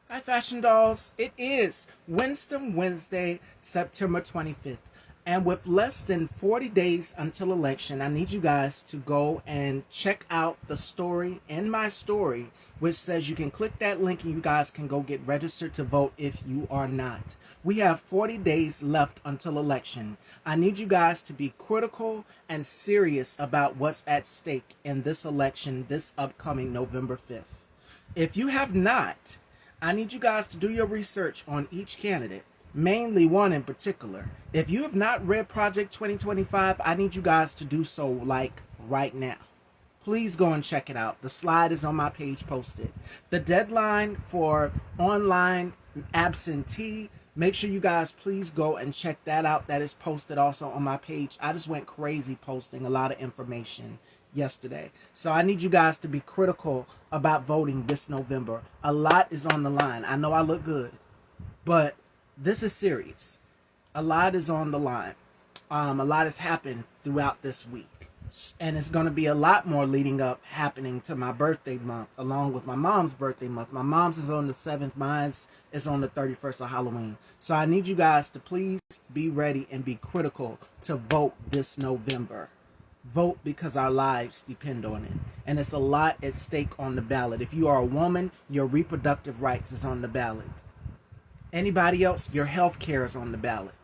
Hi, Fashion Dolls. It is Winston Wednesday, September 25th. And with less than 40 days until election, I need you guys to go and check out the story in my story, which says you can click that link and you guys can go get registered to vote if you are not. We have 40 days left until election. I need you guys to be critical and serious about what's at stake in this election this upcoming November 5th. If you have not, I need you guys to do your research on each candidate, mainly one in particular. If you have not read Project 2025, I need you guys to do so like right now. Please go and check it out. The slide is on my page posted. The deadline for online absentee, make sure you guys please go and check that out. That is posted also on my page. I just went crazy posting a lot of information yesterday. So I need you guys to be critical about voting this November. A lot is on the line. I know I look good, but this is serious. A lot is on the line. A lot has happened throughout this week. And it's going to be a lot more leading up happening to my birthday month, along with my mom's birthday month. My mom's is on the 7th, mine's is on the 31st of Halloween. So I need you guys to please be ready and be critical to vote this November. Vote because our lives depend on it. And it's a lot at stake on the ballot. If you are a woman, your reproductive rights is on the ballot. Anybody else, your health care is on the ballot.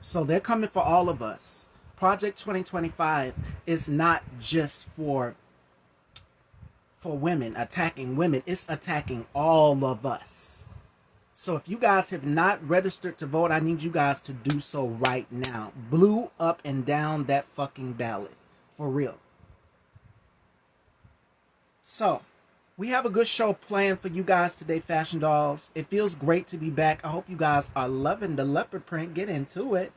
So they're coming for all of us. Project 2025 is not just for women, attacking women. It's attacking all of us. So if you guys have not registered to vote, I need you guys to do so right now. Blue up and down that fucking ballot. For real. So, we have a good show planned for you guys today, Fashion Dolls. It feels great to be back. I hope you guys are loving the leopard print. Get into it.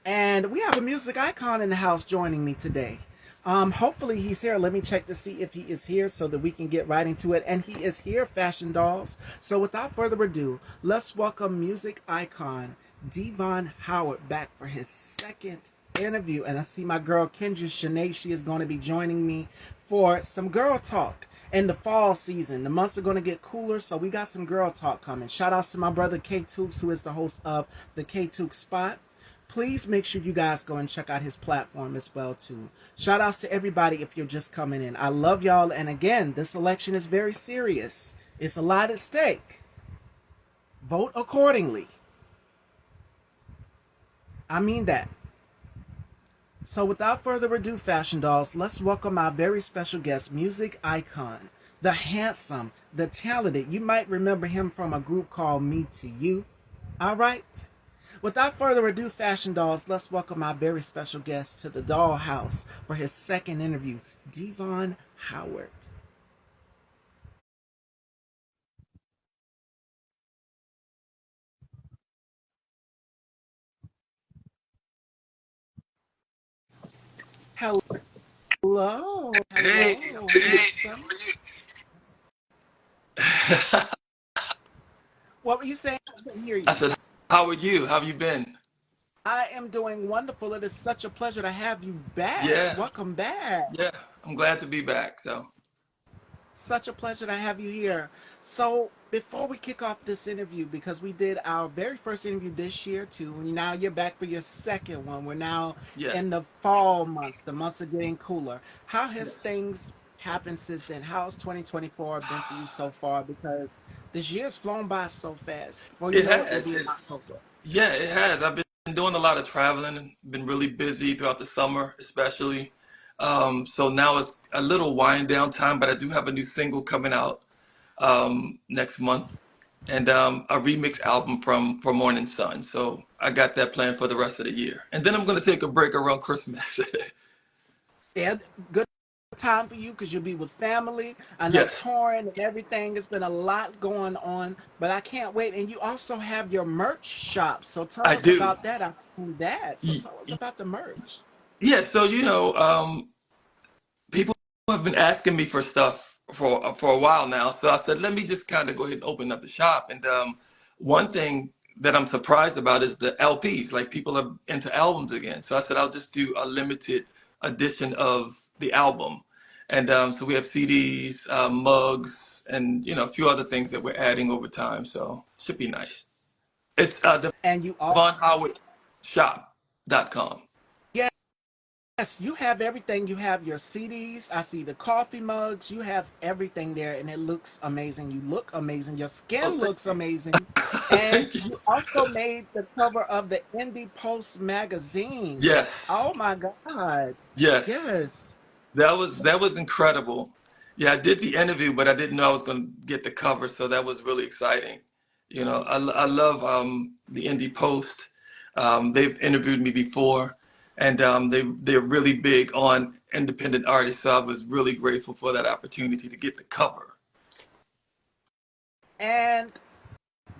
And we have a music icon in the house joining me today. Hopefully he's here. Let me check to see if he is here so that we can get right into it. And he is here, Fashion Dolls. So without further ado, let's welcome music icon Devon Howard back for his second interview. And I see my girl Kendra Shanae. She is going to be joining me for some girl talk. In the fall season, the months are going to get cooler, so we got some girl talk coming. Shout outs to my brother K Tooks, who is the host of the K Tooks Spot. Please make sure you guys go and check out his platform as well too. Shout outs to everybody if you're just coming in. I love y'all, and again, this election is very serious. It's a lot at stake. Vote accordingly. I mean that. So without further ado, Fashion Dolls, let's welcome our very special guest, music icon, the handsome, the talented. You might remember him from a group called Me to You. All right. Without further ado, Fashion Dolls, let's welcome our very special guest to the Dollhouse for his second interview, Devon Howard. Hello, Hey, hello, handsome. I What were you saying? I couldn't hear you. said, how are you? How have you been? I am doing wonderful. It is such a pleasure to have you back. Yeah, Welcome back. yeah, I'm glad to be back. So, Such a pleasure to have you here. So, before we kick off this interview, because we did our very first interview this year too, and now you're back for your second one. We're now yes, in the fall months. The months are getting cooler. How has yes. things happened since then? How's 2024 been for you so far? Because this year's flown by so fast. Before you It know it, we'll has. be in October. Yeah, it has. I've been doing a lot of traveling and been really busy throughout the summer, especially. So now it's a little wind down time, but I do have a new single coming out next month and a remix album from Morning Sun. So I got that planned for the rest of the year. And then I'm going to take a break around Christmas. Yeah, good time for you because you'll be with family. I know Yes, touring and everything. There's been a lot going on, but I can't wait. And you also have your merch shop. So tell I us do. about that. I've seen that. So Y- tell us about the merch. Yeah, so people have been asking me for stuff for a while now. So I said, let me just kind of go ahead and open up the shop. And one thing that I'm surprised about is the LPs. Like people are into albums again. So I said I'll just do a limited edition of the album. And so we have CDs, mugs. and a few other things that we're adding over time. So should be nice. It's And you also, DevonHowardShop.com. yes, you have everything. You have your CDs. I see the coffee mugs. You have everything there, and it looks amazing. You look amazing. Your skin Oh, looks amazing. And thank you. you also made the cover of the Indie Post magazine. Yes, Oh my God. yes. Yes. That was incredible. Yeah, I did the interview, but I didn't know I was going to get the cover, so that was really exciting. I love the Indie Post. They've interviewed me before, and they're really big on independent artists. So I was really grateful for that opportunity to get the cover. And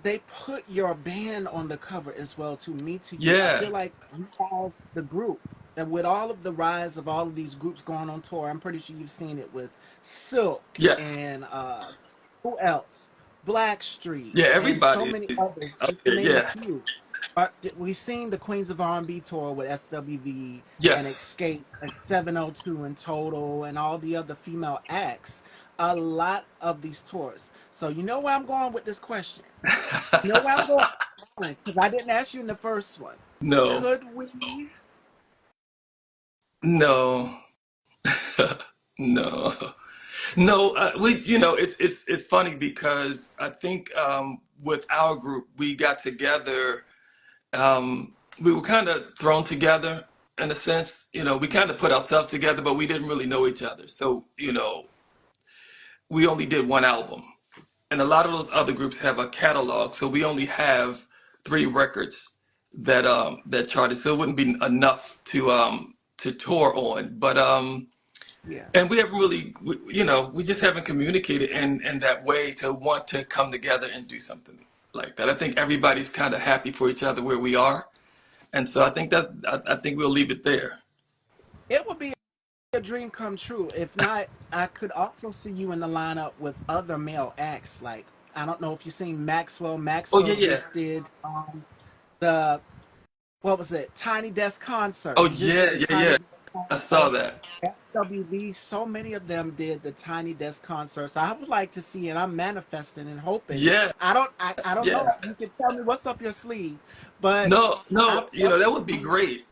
they put your band on the cover as well to Me to You. I Yeah. feel like you guys, the group, and with all of the rise of all of these groups going on tour, I'm pretty sure you've seen it with Silk Yes. and who else? Blackstreet Yeah. and so Everybody many is others, up just to there. name a Yeah. few. We've seen the Queens of R&B tour with SWV and Yes. Escape and 702 in total and all the other female acts. A lot of these tours. So you know where I'm going with this question. You know where I'm going because I didn't ask you in the first one. No. Could we? No. No. No, it's funny because I think with our group we got together. We were kind of thrown together in a sense. We kind of put ourselves together, but we didn't really know each other. So we only did one album, and a lot of those other groups have a catalog. So we only have three records that charted. So it wouldn't be enough to tour on, but. Yeah. And we haven't really, we just haven't communicated in that way to want to come together and do something like that. I think everybody's kind of happy for each other where we are, and so I think we'll leave it there. It would be a dream come true. If not, I could also see you in the lineup with other male acts. Like, I don't know if you've seen Maxwell. Oh Maxwell yeah, yeah. just did the, what was it? Tiny Desk concert. Oh He just yeah, did a yeah, Tiny yeah. Desk I saw concert. that. FWB, so many of them did the Tiny Desk concert. So I would like to see, and I'm manifesting and hoping. Yeah, I don't know yeah. if you can tell me what's up your sleeve, but No, I no. would love That to would be see. great.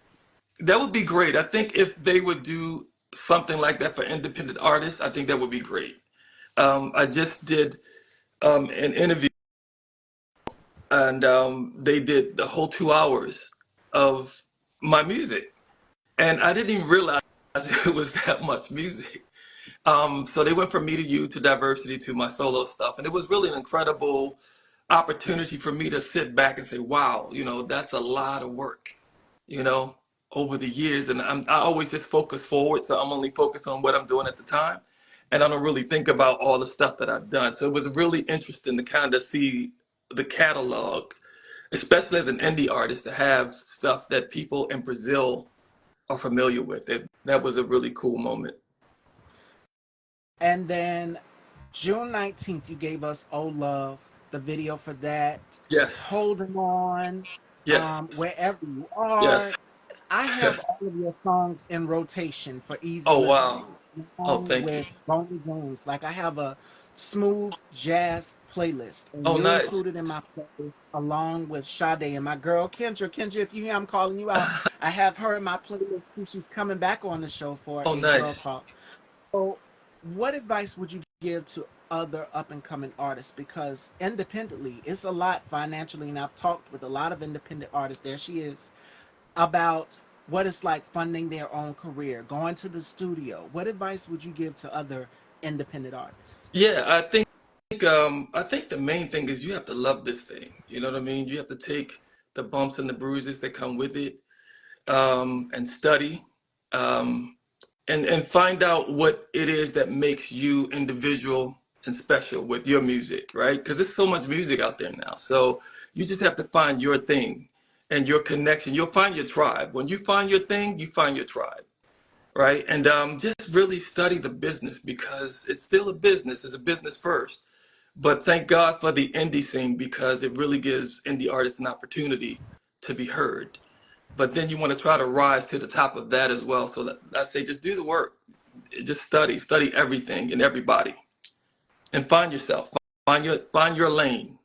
That would be great. I think if they would do something like that for independent artists, I think that would be great. I just did an interview and they did the whole 2 hours of my music, and I didn't even realize it was that much music. So they went from Me to You to Diversity to my solo stuff, and it was really an incredible opportunity for me to sit back and say, "Wow, that's a lot of work," you know, over the years. And I always just focus forward, so I'm only focused on what I'm doing at the time, and I don't really think about all the stuff that I've done. So it was really interesting to kind of see the catalog, especially as an indie artist, to have stuff that people in Brazil are familiar with. That was a really cool moment. And then June 19th, you gave us Oh Love, the video for that, Yes, Holding On, yes, Wherever You yes. Are. I have all of your songs in rotation for easy Oh listening, wow. Oh, along thank you. with Boney Jones. Like I have a smooth jazz playlist, and Oh, you're nice. included in my playlist along with Sade and my girl Kendra. Kendra, if you hear I'm calling you out, I have her in my playlist too. She's coming back on the show for Oh, a girl nice. talk. So, what advice would you give to other up and coming artists? Because independently, it's a lot financially, and I've talked with a lot of independent artists. There she is about what it's like funding their own career, going to the studio. What advice would you give to other independent artists? Yeah, I think the main thing is you have to love this thing. You know what I mean? You have to take the bumps and the bruises that come with it, and study, um, and find out what it is that makes you individual and special with your music, right? Because there's so much music out there now. So you just have to find your thing and your connection. You'll find your tribe. When you find your thing, you find your tribe, right? And just really study the business because it's still a business. It's a business first. But thank God for the indie scene because it really gives indie artists an opportunity to be heard. But then you want to try to rise to the top of that as well. So I say just do the work, just study everything and everybody, and find yourself, find your lane.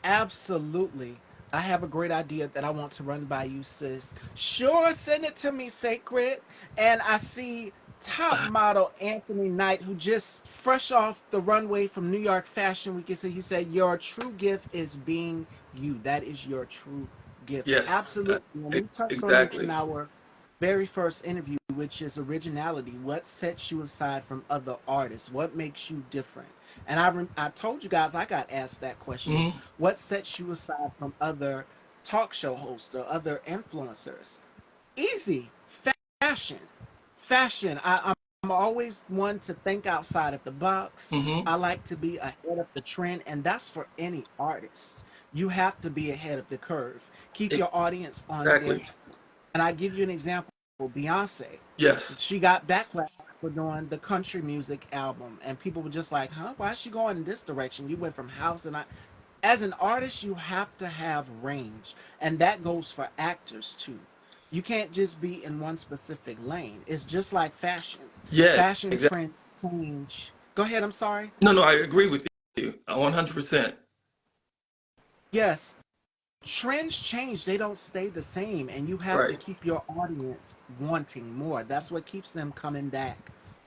Absolutely. I have a great idea that I want to run by you, sis. Sure, send it to me, Sacred. And I see top model Anthony Knight, who just fresh off the runway from New York Fashion Week. He said, your true gift is being you. That is your true gift. Yes, Absolutely. And we touched on this in exactly. our very first interview, which is originality. What sets you aside from other artists? What makes you different? And I told you guys I got asked that question. Hmm. What sets you aside from other talk show hosts or other influencers? Easy. Fashion. Fashion. I'm always one to think outside of the box. Hmm. I like to be ahead of the trend, and that's for any artist. You have to be ahead of the curve. Keep your audience on their Exactly. toes. And I give you an example. Beyonce, Yes. she got backlash for doing the country music album, and people were just like, "Huh? Why is she going in this direction? You went from house and I." As an artist, you have to have range, and that goes for actors too. You can't just be in one specific lane. It's just like fashion. Yeah. Fashion Exactly. trends change. Go ahead. I'm sorry. No, no, I agree with you 100%. Yes, trends change, they don't stay the same, and you have to Right. keep your audience wanting more. That's what keeps them coming back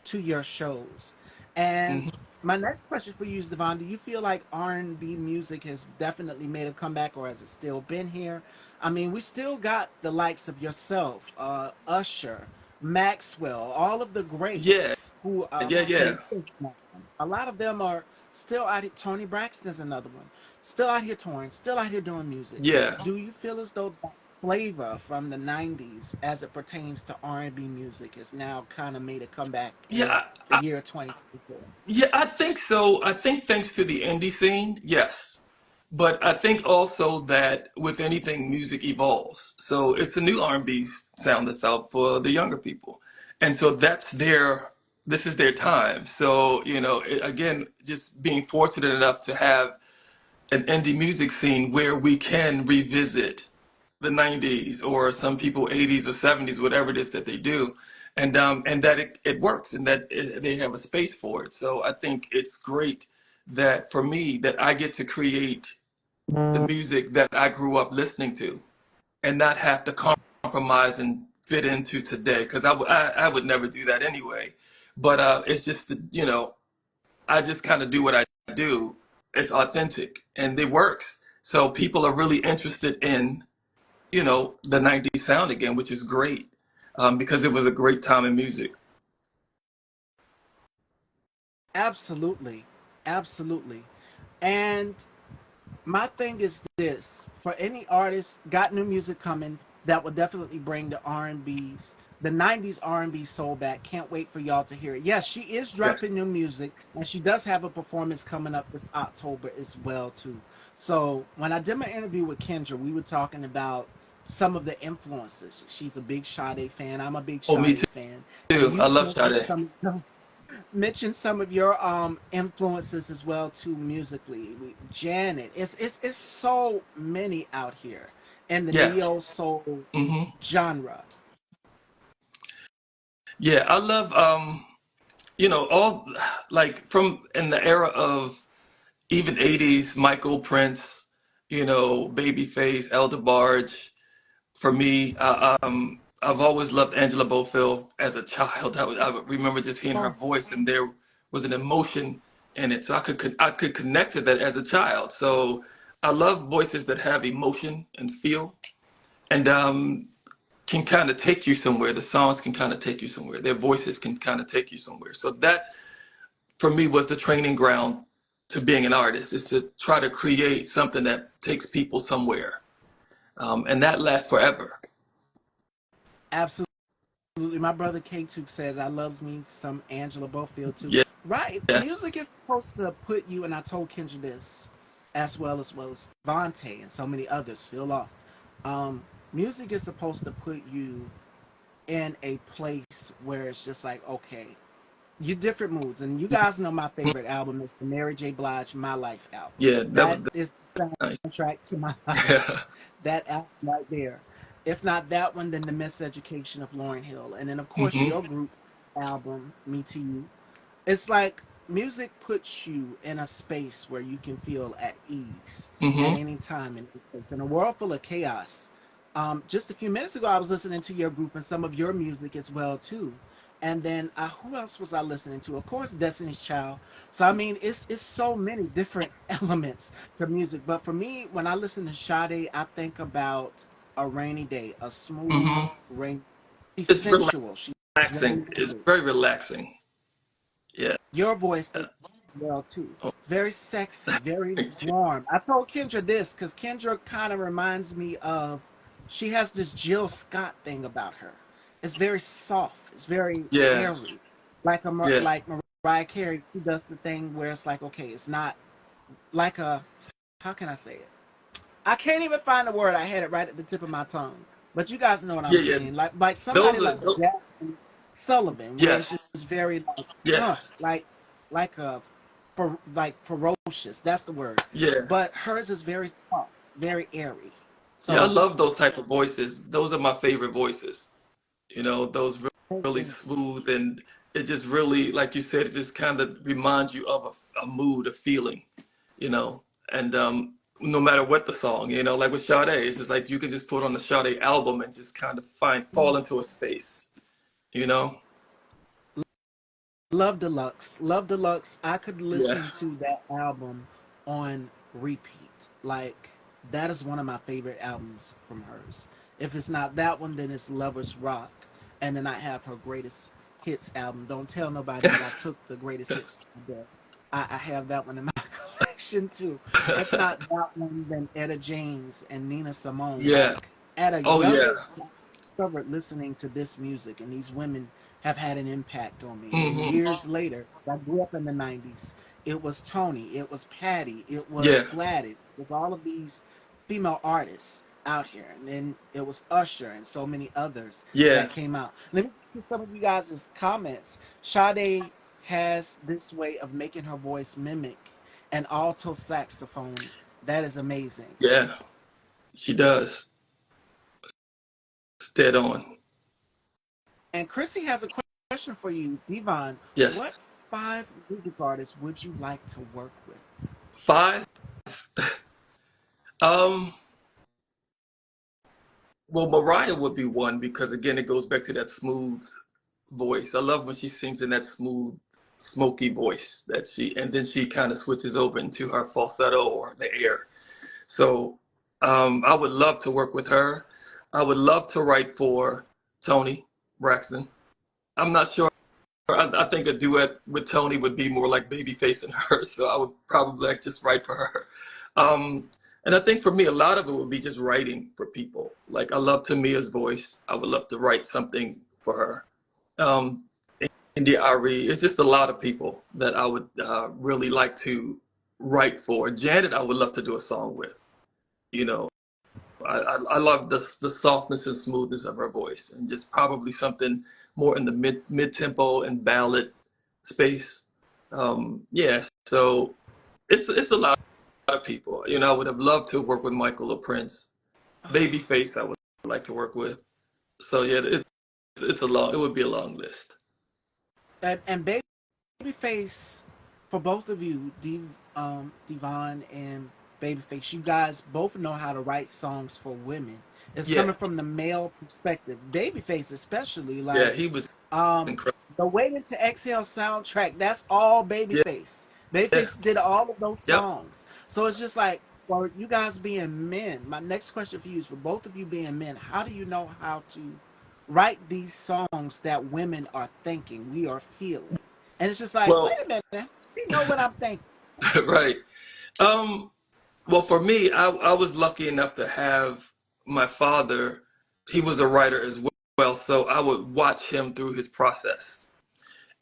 to your shows. And Hmm. my next question for you is, Devon, do you feel like R&B music has definitely made a comeback, or has it still been here? I mean, we still got the likes of yourself, Usher, Maxwell, all of the Yeah. greats who Yeah. Yeah. take this now. A lot of them are still out here. Tony Braxton's another one, still out here touring, still out here doing music. Yeah. Do you feel as though that flavor from the 90s as it pertains to R&B music has now kind of made a comeback in Yeah. the year 2024? Yeah, I think so. I think thanks to the indie scene, yes. But I think also that with anything, music evolves. So it's a new R&B sound that's out for the younger people. And so this is their time. So, again, just being fortunate enough to have an indie music scene where we can revisit the 90s or some people 80s or 70s, whatever it is that they do, and that it works and that they have a space for it. So I think it's great that for me that I get to create the music that I grew up listening to and not have to compromise and fit into today because I would never do that anyway. But it's just I just kind of do what I do. It's authentic and it works. So people are really interested in, the 90s sound again, which is great because it was a great time in music. Absolutely. Absolutely. And my thing is this: for any artist got new music coming, that will definitely bring the R&B's, the 90s R&B soul back. Can't wait for y'all to hear it. Yes, she is Yes. dropping new music, and she does have a performance coming up this October as well too. So when I did my interview with Kendra, we were talking about some of the influences. She's a big Sade fan. I'm a big Oh, me Sade fan, and too. I you love mentioned Sade. some of your influences as well too musically. Janet, it's so many out here in the Yeah. neo soul Hmm. genre. Yeah, I love all like from in the era of even 80s, Michael Prince, Babyface, Elder Barge. For me, I've always loved Angela Bofill as a child. I would remember just hearing her Oh, voice, and there was an emotion in it. So I could connect to that as a child. So I love voices that have emotion and feel, and can kind of take you somewhere. The songs can kind of take you somewhere. Their voices can kind of take you somewhere. So that for me was the training ground to being an artist, is to try to create something that takes people somewhere, and that lasts forever. absolutely. My brother K2 says I loves me some Angela Bofield too. Yeah. Right, music is supposed to put you, and I told Kendra this as well as Vontae and so many others. Feel off. Um, music is supposed to put you in a place where it's just like, okay, you different moods. And you guys know my favorite album is the Mary J. Blige My Life album. Yeah, that That was is the nice. soundtrack to my life. Yeah. That album right there. If not that one, then the Miseducation of Lauryn Hill. And then of course Hmm. your group album, Me to You. It's like music puts you in a space where you can feel at ease at Hmm. any time and any place. In a world full of chaos, just a few minutes ago, I was listening to your group and some of your music as well too. And then who else was I listening to? Of course, Destiny's Child. So I mean, it's so many different elements to music. But for me, when I listen to Sade, I think about a rainy day, a smooth Hmm. rain. She's It's sensual. She's very relaxing. It's very relaxing. Yeah. your voice is well too. Oh, Very sexy, very thank you. warm. I told Kendra this because Kendra kind of reminds me of. She has this Jill Scott thing about her. It's very soft. It's very Yeah. airy, like Yeah. like Mariah Carey. She does the thing where it's like, okay, it's not like a. How can I say it? I can't even find the word. I had it right at the tip of my tongue. But you guys know what I'm Yeah. Yeah. saying. Like somebody Those are like those, Jasmine Sullivan, where it's yes. just very like Yeah. like a for like ferocious. That's the word. Yeah. But hers is very soft, very airy. Yeah. I So love those type of voices. Those are my favorite voices. Those really smooth, and it just really, like you said, it just kind of reminds you of a mood, a feeling, you know. And no matter what the song, like with Sade, it's just like you can just put on the Sade album and just kind of fall into a space, you know. Love Deluxe. Love Deluxe. I could Yeah. listen to that album on repeat. Like, that is one of my favorite albums from hers. If it's not that one, then it's Lovers Rock. And then I have her greatest hits album. Don't tell nobody, but I took the greatest hits from there. I have that one in my collection too. If not that one, then Etta James and Nina Simone. Yeah. Like, at a Oh young yeah. age, discovered listening to this music, and these women have had an impact on me. And then Hmm. years later, I grew up in the 90s. It was Tony, it was Patty, it was Yeah. Gladys, it was all of these female artists out here. And then it was Usher and so many others Yeah. that came out. Let me get some of you guys' comments. Sade has this way of making her voice mimic an alto saxophone. That is amazing. Yeah. She does. It's dead on. And Chrissy has a question for you, Devon. Yes. What five music artists would you like to work with? Five. Um. Well, Mariah would be one because again, it goes back to that smooth voice. I love when she sings in that smooth, smoky voice and then she kind of switches over into her falsetto or the air. So, I would love to work with her. I would love to write for Tony Braxton. I'm not sure. I think a duet with Tony would be more like Babyface and her. So I would probably like just write for her. Um, and I think for me, a lot of it would be just writing for people. Like I love Tamia's voice. I would love to write something for her. Um, India Ari. It's just a lot of people that I would really like to write for. Janet, I would love to do a song with. You know, I love the softness and smoothness of her voice, and just probably something more in the mid tempo and ballad space. Yeah, so it's a lot of people. I would have loved to work with Michael or Prince. Babyface, I would like to work with. So yeah, it would be a long list. And Babyface, for both of you, Devon and Babyface, you guys both know how to write songs for women. It's Yeah, coming from the male perspective. Babyface, especially, yeah, like he was um, incredible. the Waiting to Exhale soundtrack. That's all Yeah, Babyface. yeah, Babyface did all of those yep. songs. So it's just like, for you guys being men, my next question for you is, for both of you being men, how do you know how to write these songs that women are thinking, we are feeling? And it's just like, wait Well, a minute, does he know what I'm thinking? right. Um, Well, for me, I was lucky enough to have my father. He was a writer as well, so I would watch him through his process.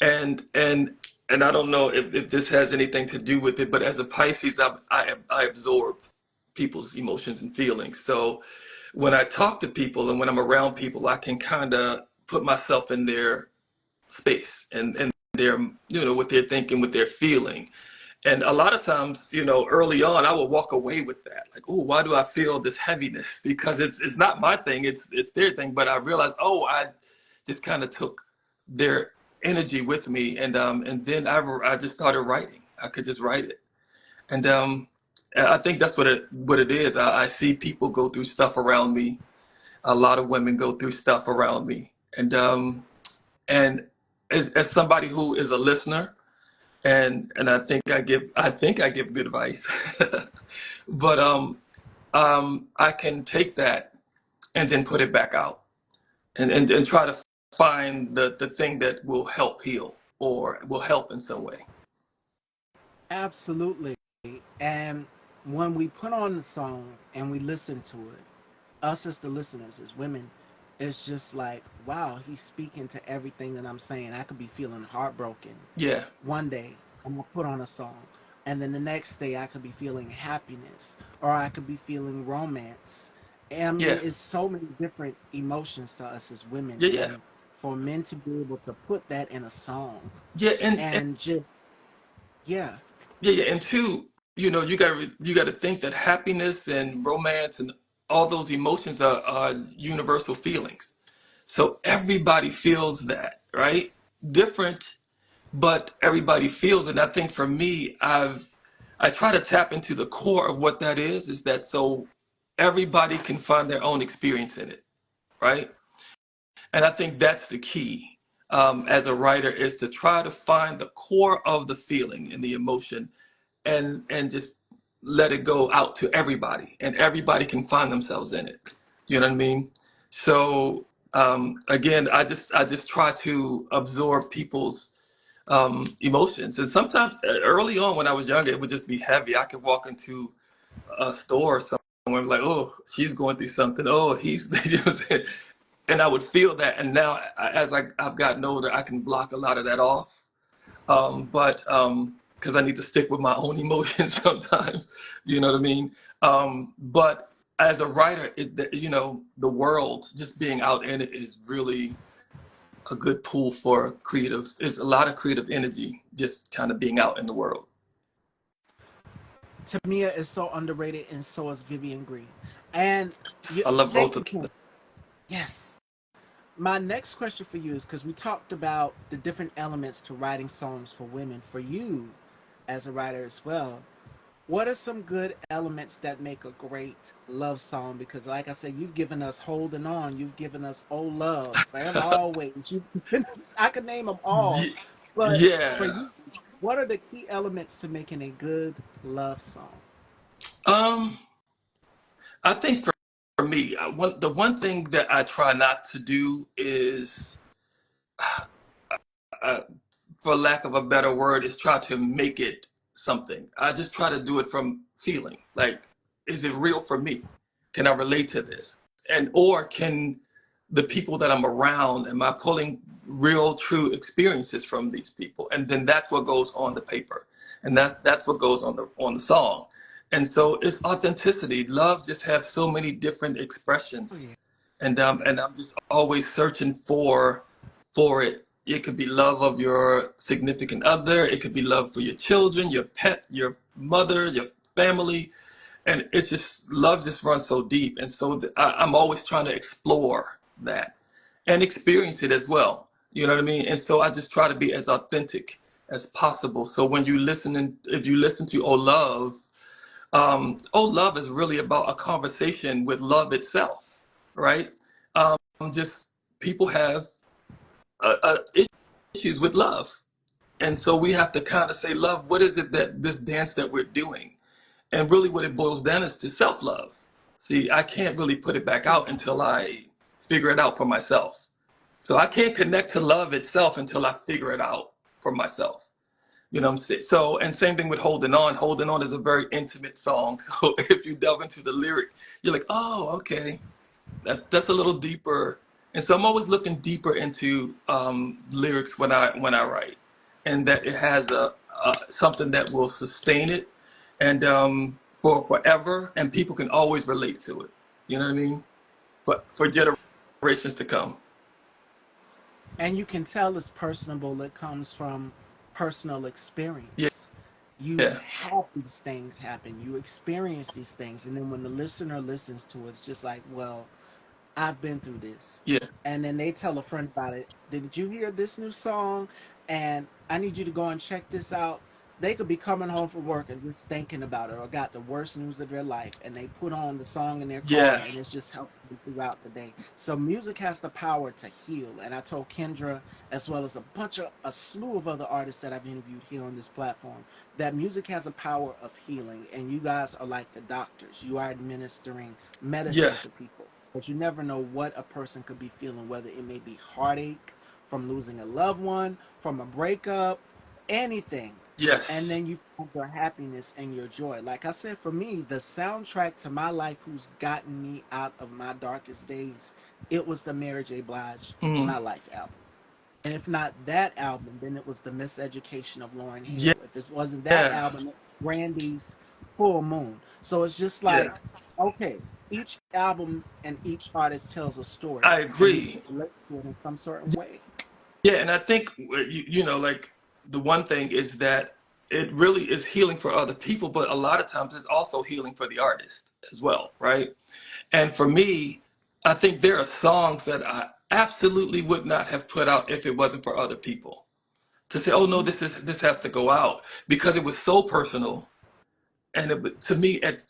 And and and I don't know if this has anything to do with it, but as a Pisces, I absorb people's emotions and feelings. So when I talk to people and when I'm around people, I can kind of put myself in their space and their what they're thinking, what they're feeling. And a lot of times, early on, I would walk away with that, like, oh, why do I feel this heaviness? Because it's not my thing, it's their thing. But I realized, oh, I just kind of took their energy with me, and then I just started writing. I could just write it, and I think that's what it is. I see people go through stuff around me. A lot of women go through stuff around me, and as somebody who is a listener, and I think I give good advice, but I can take that and then put it back out and try to find the thing that will help heal or will help in some way. Absolutely. And when we put on the song and we listen to it, us as the listeners, as women, it's just like, wow, he's speaking to everything that I'm saying. I could be feeling heartbroken Yeah, one day and I put on a song. And then the next day I could be feeling happiness or I could be feeling romance. I mean, yeah, it's so many different emotions to us as women. yeah, yeah, And for men to be able to put that in a song yeah, and and just, yeah. yeah, yeah, and two, you gotta think that happiness and romance and all those emotions are universal feelings. So everybody feels that, right? Different, but everybody feels it. And I think for me, I try to tap into the core of what that is that so everybody can find their own experience in it, right? And I think that's the key as a writer is to try to find the core of the feeling and the emotion and just let it go out to everybody and everybody can find themselves in it. You know what I mean? So again, I just try to absorb people's emotions. And sometimes early on when I was younger, it would just be heavy. I could walk into a store or somewhere and be like, oh, she's going through something. Oh, he's, you know what I'm saying? And I would feel that. And now, as I've gotten older, I can block a lot of that off. But because I need to stick with my own emotions sometimes, you know what I mean? But as a writer, the world, just being out in it is really a good pool for creative. It's a lot of creative energy just kind of being out in the world. Tamia is so underrated, and so is Vivian Green. And you, I love thank both you, of Kim. them. Yes. My next question for you is because we talked about the different elements to writing songs for women. For you, as a writer as well, what are some good elements that make a great love song? Because, like I said, you've given us "Holding On," you've given us "Oh Love," "Forever Always." You've given us, I could name them all, Ye- but for Yeah. you, what are the key elements to making a good love song? Um, I think for me, the one thing that I try not to do is, uh, for lack of a better word, is try to make it something. I just try to do it from feeling. Like, is it real for me? Can I relate to this? And or can the people that I'm around, am I pulling real, true experiences from these people? And then that's what goes on the paper, and that's what goes on the song. And so it's authenticity. Love just has so many different Oh expressions, yeah. and I'm just always searching for it. It could be love of your significant other. It could be love for your children, your pet, your mother, your family, and it's just love just runs so deep. And so I'm always trying to explore that and experience it as well. You know what I mean? And so I just try to be as authentic as possible. So when you listen, and if you listen to "Oh Love" is really about a conversation with love itself, right? Just people have issues with love. And so we have to kind of say, love, what is it that this dance that we're doing? And really what it boils down is to self-love. See, I can't really put it back out until I figure it out for myself. So I can't connect to love itself until I figure it out for myself. You know what I'm saying? So, and same thing with Holding On. Holding On is a very intimate song. So if you delve into the lyric, you're like, oh, okay. That's a little deeper, and so I'm always looking deeper into lyrics when I write, and that it has a something that will sustain it, and for forever, and people can always relate to it. You know what I mean? For generations to come. And you can tell it's personable. It comes from personal Yeah, experience. You yeah, have these things happen. You experience these things, and then when the listener listens to it, it's just like, well, I've been through this. Yeah. And then they tell a friend about it. Did you hear this new song? And I need you to go and check this out. They could be coming home from work and just thinking about it or got the worst news of their life and they put on the song in their car Yeah. and it's just helping them throughout the day. So music has the power to heal. And I told Kendra as well as a slew of other artists that I've interviewed here on this platform that music has a power of healing and you guys are like the doctors. You are administering medicine Yes. to people. But you never know what a person could be feeling, whether it may be heartache from losing a loved one, from a breakup, anything. And Yes. then you find your happiness and your joy. Like I said, for me, the soundtrack to my life, who's gotten me out of my darkest days, it was the Mary J. Blige Mm. My Life album. And if not that album, then it was the Miseducation of Lauryn Yeah. Hill. If it wasn't that Yeah. album, it was Brandy's Full Moon. So it's just Yeah. like, okay, each album and each artist tells a story, I and you can agree. relate to it in some certain way. Yeah, and I think like the one thing is that it really is healing for other people, but a lot of times it's also healing for the artist as well, right? And for me, I think there are songs that I absolutely would not have put out if it wasn't for other people. To say, "Oh no, Mm. this has to go out," because it was so personal, and to me at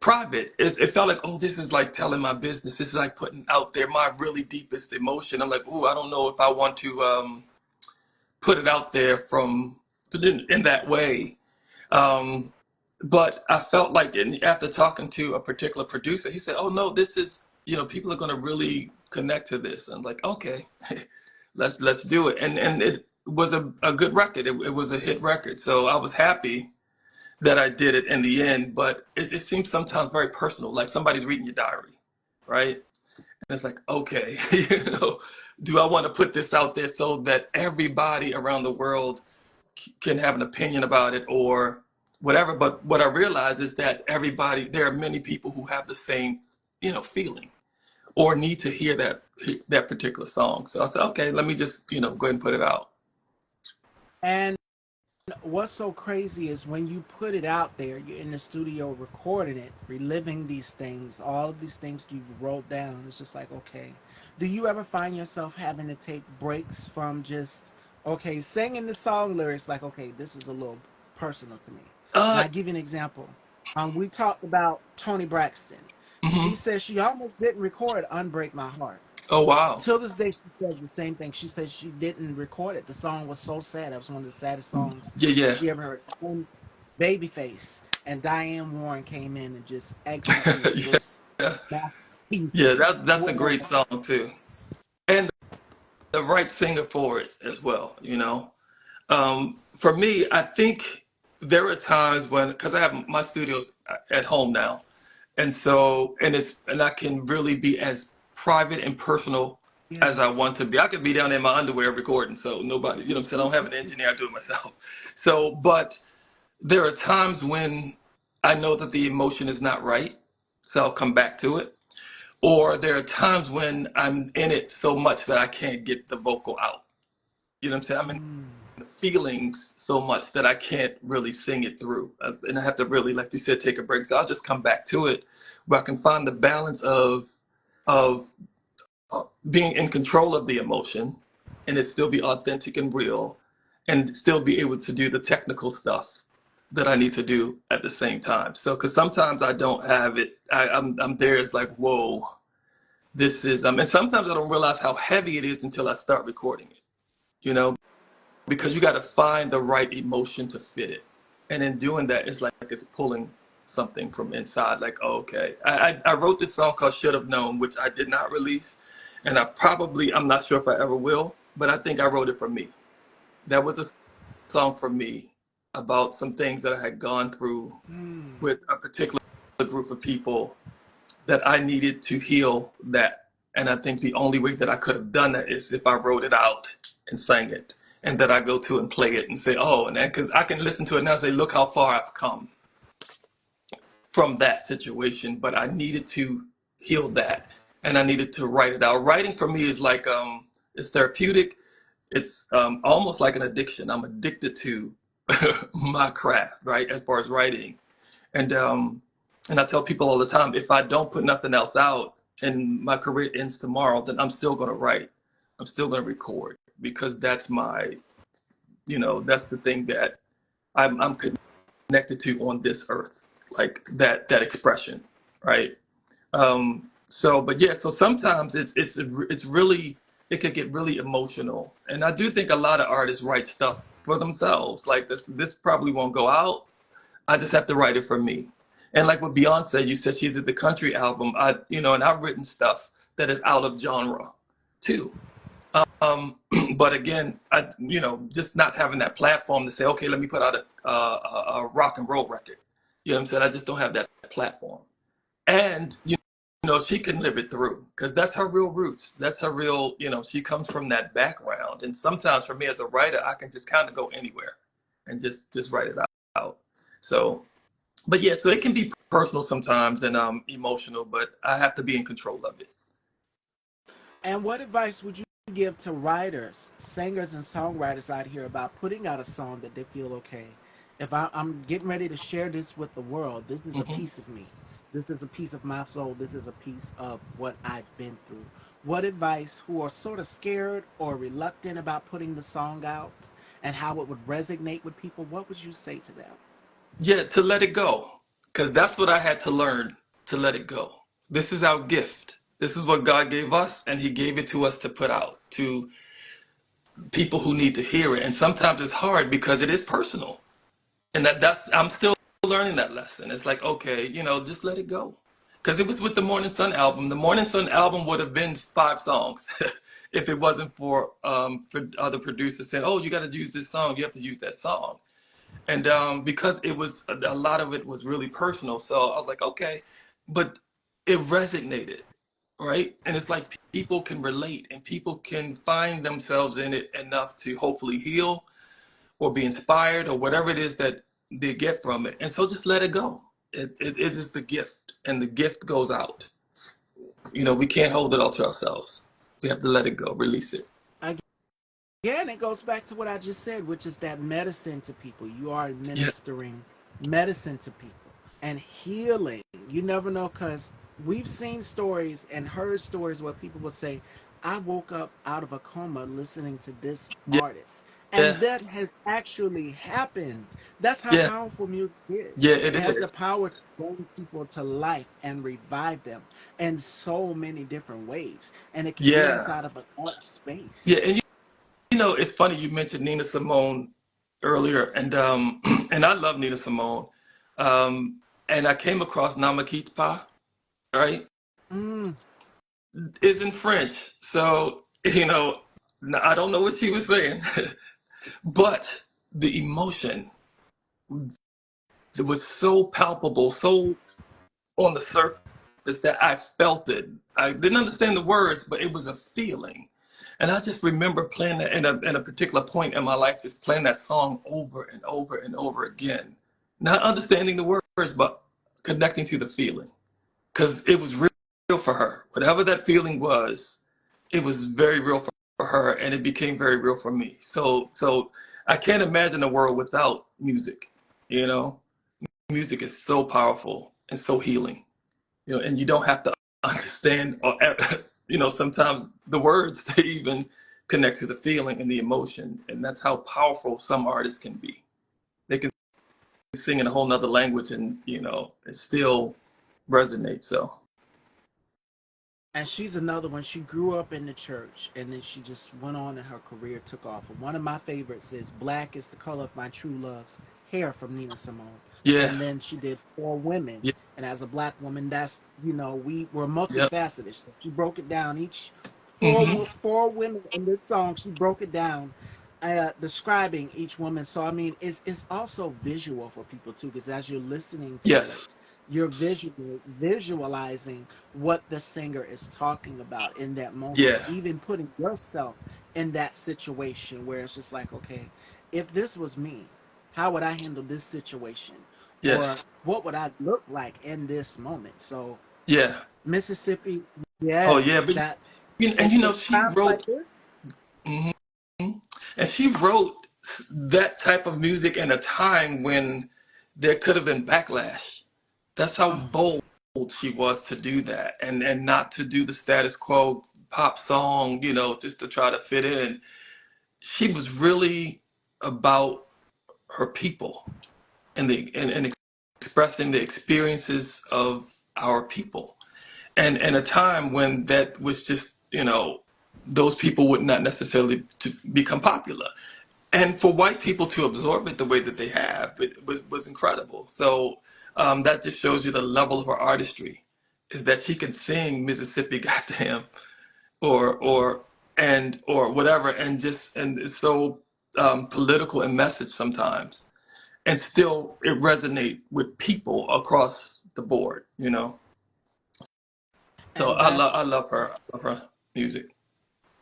private, it felt like, "Oh, this is like telling my business. This is like putting out there my really deepest emotion." I'm like, "Oh, I don't know if I want to." Put it out there from in that way. Um, but I felt like after talking to a particular producer, he said, "Oh no, this is people are going to really connect to this." And I'm like, "Okay, let's do it." And it was a good record. It was a hit record. So I was happy that I did it in the end. But it seems sometimes very personal, like somebody's reading your diary, right? And it's like, okay, do I want to put this out there so that everybody around the world can have an opinion about it or whatever? But what I realize is that there are many people who have the same, feeling or need to hear that particular song. So I said, okay, let me just, go ahead and put it out. And what's so crazy is when you put it out there, you're in the studio recording it, reliving these things, all of these things you've wrote down. It's just like, okay, do you ever find yourself having to take breaks from just, okay, singing the song lyrics, like, okay, this is a little personal to me. And Uh, I give you an example. We talked about Toni Braxton. She mhm. says she almost didn't record Unbreak My Heart. Oh, wow. Till this day, she says the same thing. She says she didn't record it. The song was so sad. It was one of the saddest songs Yeah, yeah. she ever heard. And Babyface and Diane Warren came in and just executed this Yeah, masterpiece. yeah, that's a What great song too. And the right singer for it as well. For me, I think there are times when, because I have my studios at home now, and I can really be as private and personal as Yeah. I want to be. I could be down in my underwear recording, so nobody, what I'm saying, I don't have an engineer, I do it myself. So, but there are times when I know that the emotion is not right, so I'll come back to it. Or there are times when I'm in it so much that I can't get the vocal out. You know what I'm saying? I'm in Mm. the feelings so much that I can't really sing it through. And I have to really, like you said, take a break. So I'll just come back to it where I can find the balance of being in control of the emotion and it still be authentic and real and still be able to do the technical stuff that I need to do at the same time. So, because sometimes I don't have it, I'm there. It's like, whoa, this is, and sometimes I don't realize how heavy it is until I start recording it, you know, because you got to find the right emotion to fit it. And in doing that, it's like it's pulling something from inside. Like, oh, okay, I wrote this song called "Should Have Known," which I did not release, and I'm not sure if I ever will, but I think I wrote it for me. That was a song for me about some things that I had gone through Mm. with a particular group of people that I needed to heal that. And I think the only way that I could have done that is if I wrote it out and sang it. And that I go to and play it and say, oh, and because I can listen to it now and say, look how far I've come from that situation. But I needed to heal that and I needed to write it out. Writing for me is like, it's therapeutic. It's almost like an addiction. I'm addicted to my craft, right? As far as writing. And, um, and I tell people all the time, if I don't put nothing else out, and my career ends tomorrow, then I'm still going to write. I'm still going to record because that's my, that's the thing that I'm connected to on this earth, like that expression, right? So, but yeah, so sometimes it's really, it could get really emotional, and I do think a lot of artists write stuff for themselves. Like this probably won't go out. I just have to write it for me. And like with Beyonce, you said she did the country album. And I've written stuff that is out of genre too. But again, just not having that platform to say, okay, let me put out a rock and roll record. You know what I'm saying? I just don't have that platform. And she can live it through because that's her real roots. That's her real. She comes from that background. And sometimes for me as a writer, I can just kind of go anywhere and just write it out. So, but yeah, so it can be personal sometimes and emotional, but I have to be in control of it. And what advice would you give to writers, singers, and songwriters out here about putting out a song that they feel okay? If I'm getting ready to share this with the world, this is a Hmm. piece of me. This is a piece of my soul. This is a piece of what I've been through. What advice, who are sort of scared or reluctant about putting the song out and how it would resonate with people, what would you say to them? Yeah, to let it go, because that's what I had to learn, to let it go. This is our gift. This is what God gave us, and He gave it to us to put out to people who need to hear it. And sometimes it's hard because it is personal, and that's I'm still learning that lesson. It's like, okay, just let it go, because it was with the Morning Sun album. The Morning Sun album would have been 5 songs if it wasn't for other producers saying, "Oh, you got to use this song. You have to use that song." And because it was a lot of it was really personal, so I was like, okay, but it resonated, right? And it's like people can relate and people can find themselves in it enough to hopefully heal or be inspired or whatever it is that they get from it. And so just let it go. It is the gift, and the gift goes out. We can't hold it all to ourselves. We have to let it go, release it. Again, it goes back to what I just said, which is that medicine to people. You are Yeah, administering medicine to people and healing. You never know, because we've seen stories and heard stories where people will say, I woke up out of a coma listening to this yeah, artist. yeah, And that has actually happened. That's how yeah, powerful music is. yeah. It It has the is. power to bring people to life and revive them in so many different ways. And it can get us Yeah, out of a dark yeah. space. And it's funny you mentioned Nina Simone earlier, and and I love Nina Simone. And I came across Namakitpa, right? Mm. Is in French, so I don't know what she was saying, but the emotion was so palpable, so on the surface that I felt it. I didn't understand the words, but it was a feeling. And I just remember playing that in a particular point in my life, just playing that song over and over and over again. Not understanding the words, but connecting to the feeling. Because it was real for her. Whatever that feeling was, it was very real for her, and it became very real for me. So I can't imagine a world without music. You know, music is so powerful and so healing. And you don't have to understand or sometimes the words to even connect to the feeling and the emotion, and that's how powerful some artists can be. They can sing in a whole nother language, and it still resonates. So And she's another one. She grew up in the church and then she just went on and her career took off. And one of my favorites is Black is the Color of My True Love's Hair from Nina Simone. yeah, And then she did Four Women. yeah, And as a black woman, that's, we were yep, multifaceted. So she broke it down. Each hmm, four women in this song, she broke it down, describing each woman. So, I mean, it's also visual for people too, because as you're listening to yes, it, you're visualizing what the singer is talking about in that moment, yeah, even putting yourself in that situation where it's just like, okay, if this was me, how would I handle this situation? Or yes, what would I look like in this moment? So, yeah. Mississippi, Oh yeah, yes, but that and it's she times like wrote, this. mhm, and she wrote that type of music in a time when there could have been backlash. That's how Oh, bold. she was to do that, and not to do the status quo pop song, just to try to fit in. She was really about her people and expressing the experiences of our people, and a time when that was just, those people would not necessarily to become popular, and for white people to absorb it the way that they have, was incredible. So that just shows you the level of her artistry, is that she can sing Mississippi Goddam, or whatever, and it's so political in message sometimes, and still it resonate with people across the board. So And that's I love her. I love her music.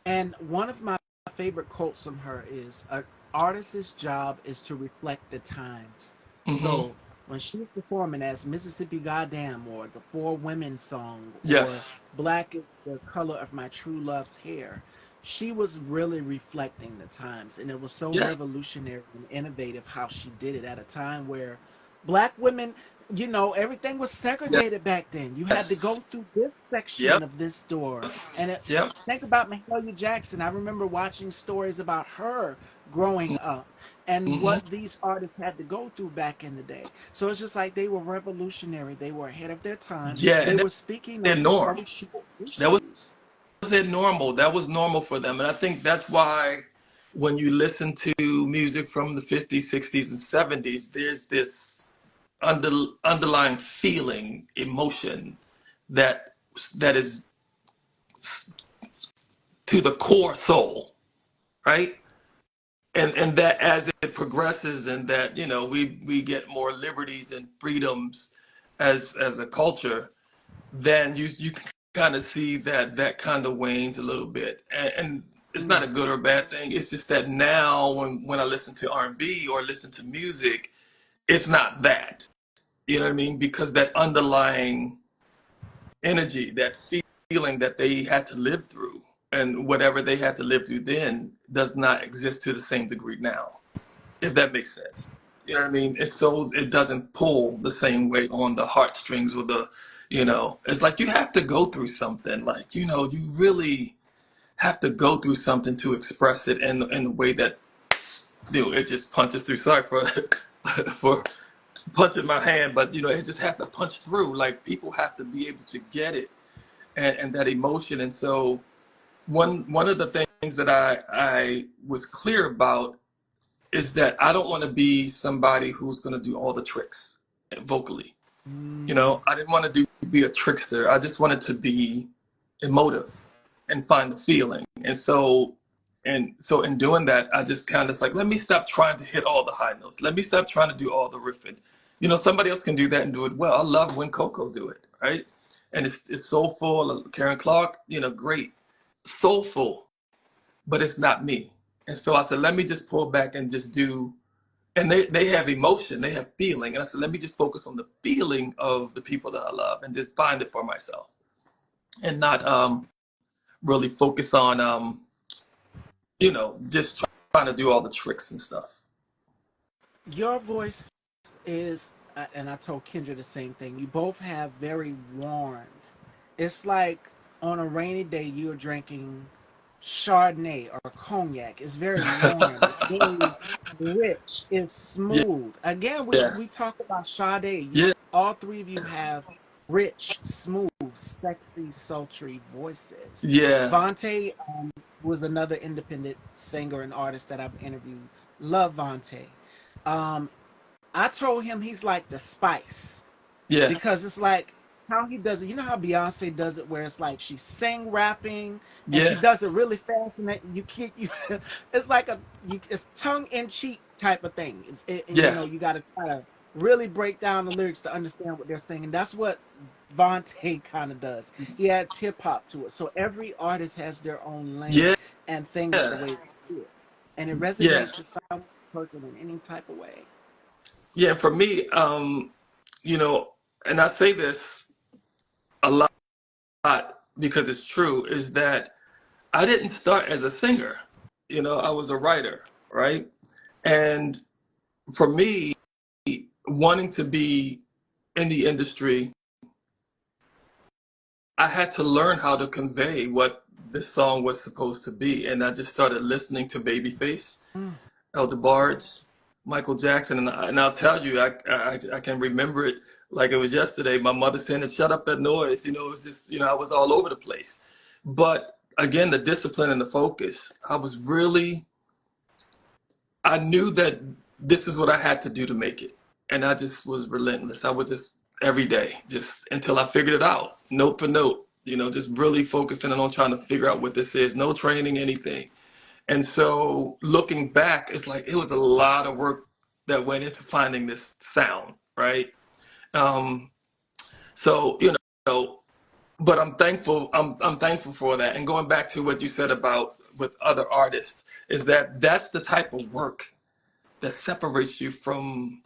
And one of my favorite quotes from her is, "An artist's job is to reflect the times." Hmm. So when she's performing as Mississippi Goddam or the Four Women song or Yes. Black is the Color of My True Love's Hair, she was really reflecting the times. And it was so Yeah. revolutionary and innovative how she did it at a time where black women, everything was segregated back then. You had to Yes. go through this Yep. section of this door. And Yep. think about Mahalia Jackson. I remember watching stories about her growing up and Hmm. what these artists had to go through back in the day. So it's just like they were revolutionary. They were ahead of their time. Yeah, They and that were was speaking their of norm. social That was issues. their normal. That was normal for them, and I think that's why when you listen to music from the 50s, 60s, and 70s, there's this underlying feeling, emotion that that is to the core soul, right? And that as it progresses, and that we get more liberties and freedoms as a culture, then you can kind of see that that kind of wanes a little bit, and it's not Mm. a good or bad thing. It's just that now when I listen to R&B or listen to music, it's not that, you know what I mean, because that underlying energy, that feeling that they had to live through, and whatever they had to live through then does not exist to the same degree now, if that makes sense. You know what I mean? It's so it doesn't pull the same way on the heartstrings, or it's like you have to go through something. Like, you really have to go through something to express it in a way that, it just punches through. Sorry for for punching my hand, but it just have to punch through. Like, people have to be able to get it, and that emotion. And so one of the things that I was clear about is that I don't want to be somebody who's going to do all the tricks vocally. Mm. I didn't want to be a trickster. I just wanted to be emotive and find the feeling. And so in doing that, I just kind of like, let me stop trying to hit all the high notes. Let me stop trying to do all the riffing. Somebody else can do that and do it well. I love when Coco do it, right? And it's soulful. Karen Clark, great, soulful, but it's not me. And so I said, let me just pull back and just do. And they have emotion, they have feeling. And I said, let me just focus on the feeling of the people that I love and just find it for myself, and not really focus on, just trying to do all the tricks and stuff. Your voice is, and I told Kendra the same thing. You both have very warmed. It's like on a rainy day you're drinking Chardonnay or cognac. It's very warm. It's very rich. It's Yeah, smooth. Again, we yeah, we talk about Sade. yeah, All three of you have rich, smooth, sexy, sultry voices. yeah, Vontae was another independent singer and artist that I've interviewed. Love Vontae. Um, I told him he's like the Spice yeah, because it's like how he does it. You know how Beyonce does it, where it's like she's sing rapping and she yeah, does it really fast, and that you can't. It's like it's tongue in cheek type of thing. And yeah, you got to try to really break down the lyrics to understand what they're saying. That's what Vontae kind of does. He adds hip hop to it, so every artist has their own lane yeah, and things the way they do it, and it yeah, resonates with some person in any type of way. yeah. For me, and I say this a lot because it's true, is that I didn't start as a singer. I was a writer, right? And for me, wanting to be in the industry I had to learn how to convey what this song was supposed to be, and I just started listening to Babyface, Mm. Elder Barge, Michael Jackson, and I'll tell you, I can remember it like it was yesterday. My mother saying, "Shut up that noise," it was just, I was all over the place. But again, the discipline and the focus, I knew that this is what I had to do to make it. And I just was relentless. I would just every day, just until I figured it out, note for note, just really focusing on trying to figure out what this is, no training, anything. And so looking back, it's like it was a lot of work that went into finding this sound, right? Um, so, but I'm thankful for that. And going back to what you said about with other artists, is that that's the type of work that separates you from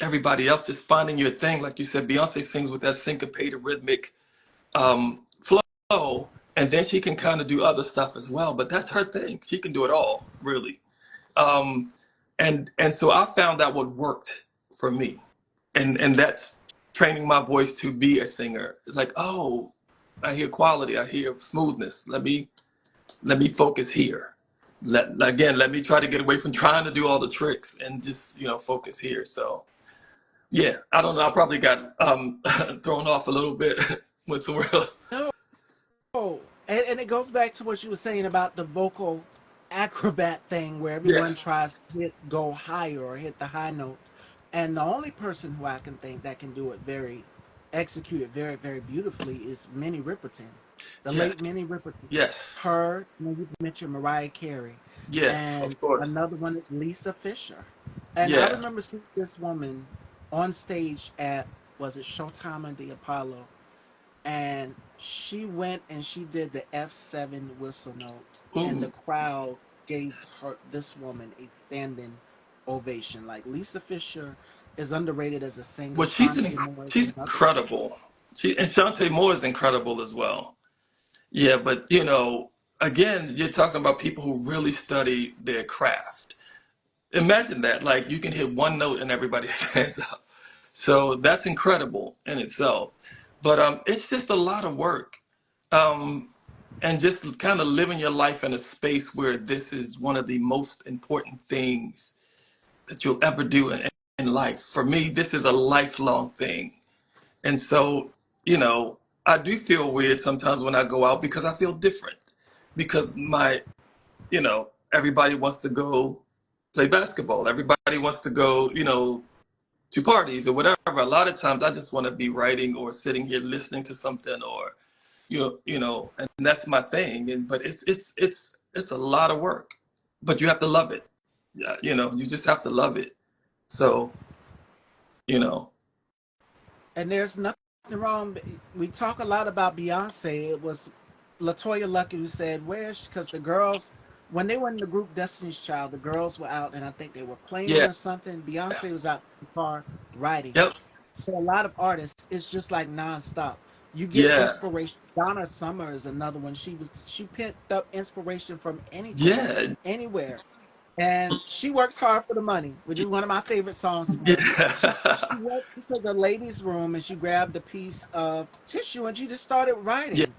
everybody else, just finding your thing. Like you said, Beyonce sings with that syncopated rhythmic flow, and then she can kind of do other stuff as well. But that's her thing. She can do it all, really. Um, and so I found out what worked for me, and that's training my voice to be a singer. It's like, oh, I hear quality, I hear smoothness. Let me focus here. Let me try to get away from trying to do all the tricks and just focus here. So yeah, I don't know. I probably got thrown off a little bit with somewhere else. No, and it goes back to what you were saying about the vocal acrobat thing, where Yeah, everyone tries to go higher or hit the high note, and the only person who I can think that can do it execute it very, very beautifully is Minnie Riperton, the yes, late Minnie Riperton. yes, Her, you mentioned Mariah Carey, yeah, and of course. another one is Lisa Fisher. And I Yeah. remember seeing this woman on stage at, was it Showtime at the Apollo, and she went and she did the F7 whistle note, and the Ooh. crowd gave her, this woman, a standing ovation. Like, Lisa Fisher is underrated as a singer. Well, Shantae Moore is she's another one. incredible. And Shantae Moore is incredible as well. Yeah, but again, you're talking about people who really study their craft. Imagine that, like you can hit one note and everybody stands up. So that's incredible in itself. But it's just a lot of work. Um, and just kind of living your life in a space where this is one of the most important things that you'll ever do in life. For me, this is a lifelong thing. And so, I do feel weird sometimes when I go out because I feel different. Because everybody wants to go play basketball. Everybody wants to go, to parties or whatever. A lot of times I just want to be writing or sitting here listening to something or, and that's my thing. But it's a lot of work, but you have to love it. Yeah, you just have to love it. So, you know, And there's nothing wrong. We talk a lot about Beyonce. It was Latoya Luckett who said, "Where's," because the girls, when they were in the group Destiny's Child, the girls were out and I think they were playing yeah, or something. Beyonce was out in the car writing. yep, So a lot of artists, it's just like nonstop. You get yeah, inspiration. Donna Summer is another one. She picked up inspiration from anything, yeah, anywhere, and she works hard for the money, which is one of my favorite songs from her. She yeah, went into the ladies' room and she grabbed a piece of tissue and she just started yeah, writing.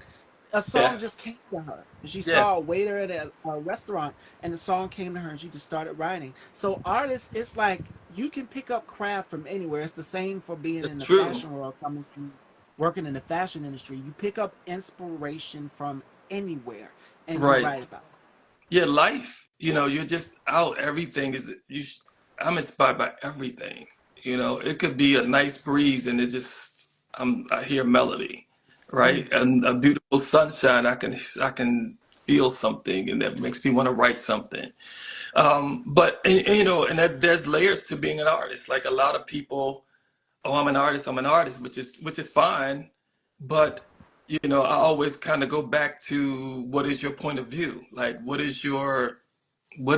A song yeah, just came to her. She yeah, saw a waiter at a restaurant and the song came to her and she just started writing. So artists, it's like you can pick up craft from anywhere. It's the same for being in it's the true. fashion world, coming from working in the fashion industry. You pick up inspiration from anywhere and you Right. write about Yeah, life, you're just out. Everything is I'm inspired by everything. It could be a nice breeze and I hear melody, it. Mm. right? And a beautiful sunshine, I can feel something and that makes me want to write something. But and there's layers to being an artist. Like a lot of people, oh, I'm an artist, which is fine, but I always kind of go back to what is your point of view? Like what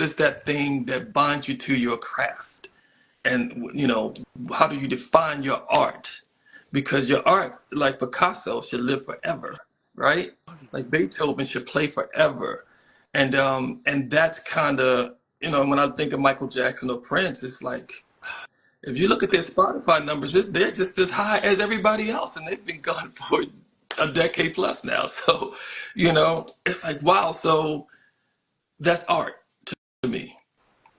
is that thing that binds you to your craft? And how do you define your art? Because your art, like Picasso, should live forever, right? Like Beethoven should play forever. And that's kind of, when I think of Michael Jackson or Prince, it's like if you look at their Spotify numbers, they're just as high as everybody else, and they've been gone for a decade plus now. So, it's like, wow. So that's art to me.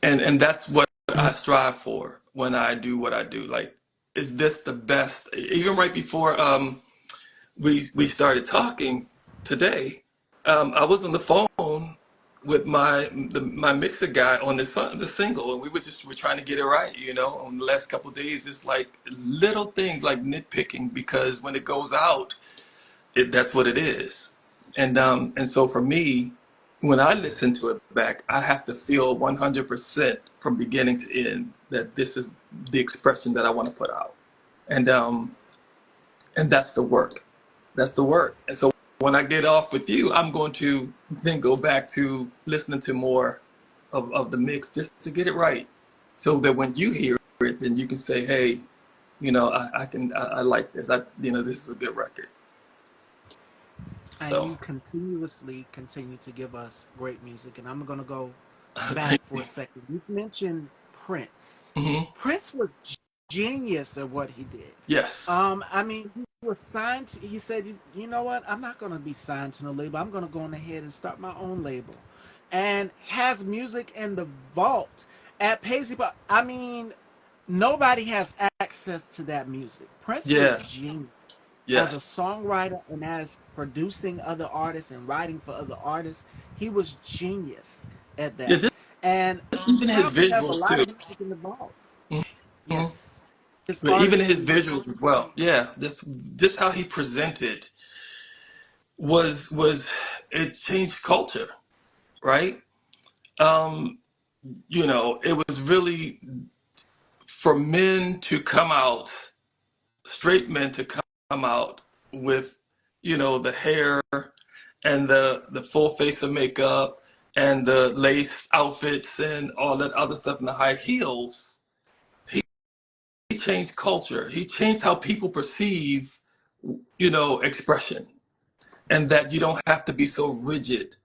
And that's what I strive for when I do what I do. Like, is this the best? Even right before we started talking today, I was on the phone with my mixer guy on the single, and we're trying to get it right. On the last couple of days, it's like little things like nitpicking because when it goes out, that's what it is. And so for me, when I listen to it back, I have to feel 100% from beginning to end that this is the expression that I want to put out. And that's the work. That's the work. And so when I get off with you, I'm going to then go back to listening to more of the mix just to get it right. So that when you hear it, then you can say, hey, I like this. This is a good record. And So you continuously continue to give us great music. And I'm going to go back thank for you. a second. You mentioned Prince. Hmm. Prince was genius at what he did. Yes. I mean, he was signed. He said, "You know what? I'm not going to be signed to no label. I'm going to go on ahead and start my own label," and has music in the vault at Paisley. But I mean, nobody has access to that music. Prince was Yeah. genius as a Yes. songwriter and as producing other artists and writing for other artists. He was genius at Yeah. that. And Even his probably has a visuals lot too. of music in the vault. Hmm. Yes. His But even his artistry. visuals as well. Yeah. This just how he presented was it changed culture, right? Um, it was really for men to come out, straight men to come out with, the hair and the full face of makeup and the lace outfits and all that other stuff and the high heels. He changed culture. He changed how people perceive, expression, and that you don't have to be so rigid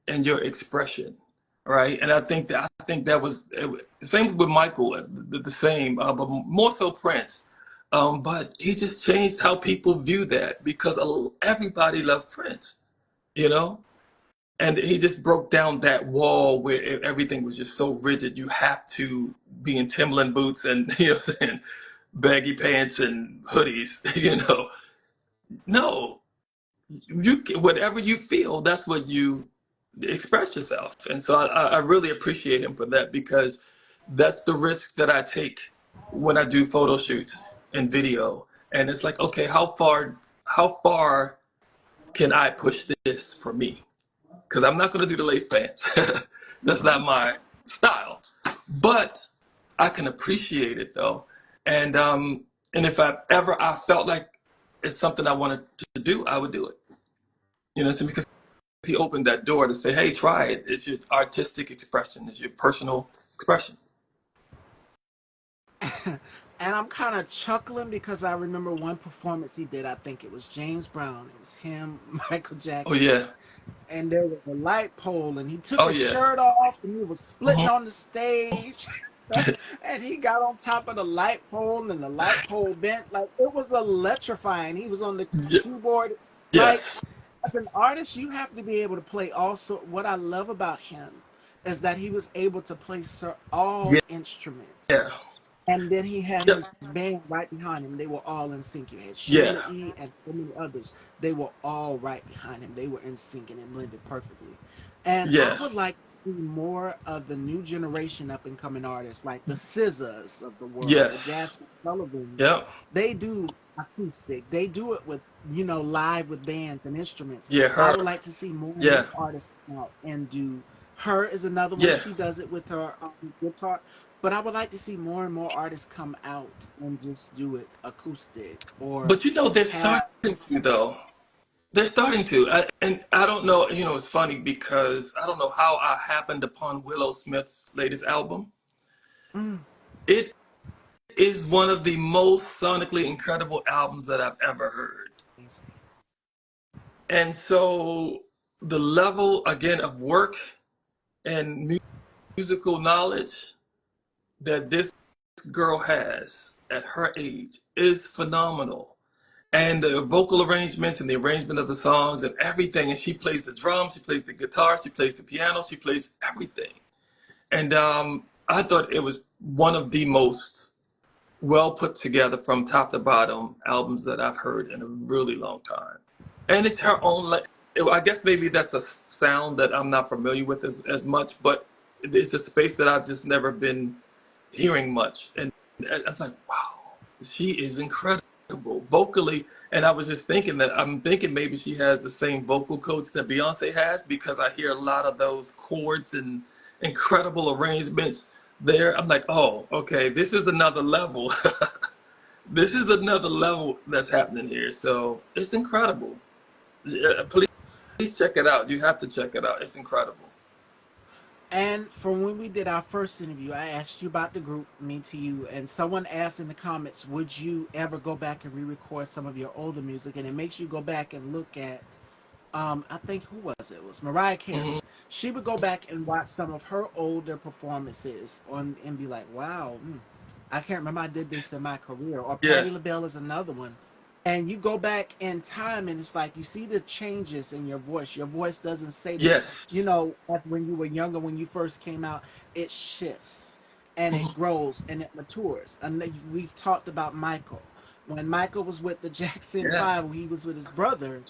in your expression, right? And I think that was same with Michael, the same, but more so Prince. But he just changed how people view that because everybody loved Prince, you know. And he just broke down that wall where everything was just so rigid. You have to be in Timberland boots and and baggy pants and hoodies. No, whatever you feel, that's what you express yourself. And so I really appreciate him for that because that's the risk that I take when I do photo shoots and video. And it's like, okay, how far can I push this for me? Because I'm not going to do the lace pants. That's not my style. But I can appreciate it though. And if I felt like it's something I wanted to do, I would do it. So because he opened that door to say, "Hey, try it. It's your artistic expression. It's your personal expression." And I'm kind of chuckling because I remember one performance he did. I think it was James Brown. It was him, Michael Oh Jackson, yeah. and there was a light pole, and he took Oh his yeah. shirt off, and he was splitting Hmm. on the stage, and he got on top of the light pole, and the light pole bent. Like it was electrifying. He was on the keyboard. Like Yes. as an artist, you have to be able to play also. What I love about him is that he was able to play all Yeah. Yeah. instruments. And then he had Yep. his band right behind him. They were all in sync. You had Yeah. Sheila E. and so many others. They were all right behind him. They were in sync and it blended perfectly. And I Yeah. would like to see more of the new generation up and coming artists like the SZAs of the world, the Yes. Jasmine Sullivans. Yep. They do acoustic. They do it with, live with bands and instruments. Yeah. I Her. would like to see more and Yeah. more artists come out and do. Her is another one. Yeah. She does it with her guitar, but I would like to see more and more artists come out and just do it acoustic or But they're have. starting to though. They're starting to. And I don't know. It's funny because I don't know how I happened upon Willow Smith's latest album. Mm, It is one of the most sonically incredible albums that I've ever heard. And so the level again of work and musical knowledge that this girl has at her age is phenomenal. and the vocal arrangements and the arrangement of the songs and everything. And she plays the drums, she plays the guitar, she plays the piano, she plays everything. And I thought it was one of the most well put together from top to bottom albums that I've heard in a really long time. And it's her own, like, I guess maybe that's a sound that I'm not familiar with as much, but it's a space that I've just never been hearing much. And I'm like, wow, she is incredible vocally. And I was just thinking that I'm thinking maybe she has the same vocal coach that Beyonce has, because I hear a lot of those chords and incredible arrangements there. I'm like, oh, okay, this is another level. This is another level that's happening here. So it's incredible. Yeah, please check it out. You have to check it out. It's incredible. And from when we did our first interview, I asked you about the group, Me to You, and someone asked in the comments, would you ever go back and re-record some of your older music? And it makes you go back and look at, I think who was it? It was Mariah Carey. Hmm. She would go back and watch some of her older performances on and be like, wow, I can't remember I did this in my career. Or Yeah. Patti LaBelle is another one. And you go back in time and it's like you see the changes in your voice. Your voice doesn't say this, Yes. like when you were younger, when you first came out, it shifts and it Mhm. grows and it matures. And we've talked about Michael. When Michael was with the Jackson Yeah. 5, he was with his brother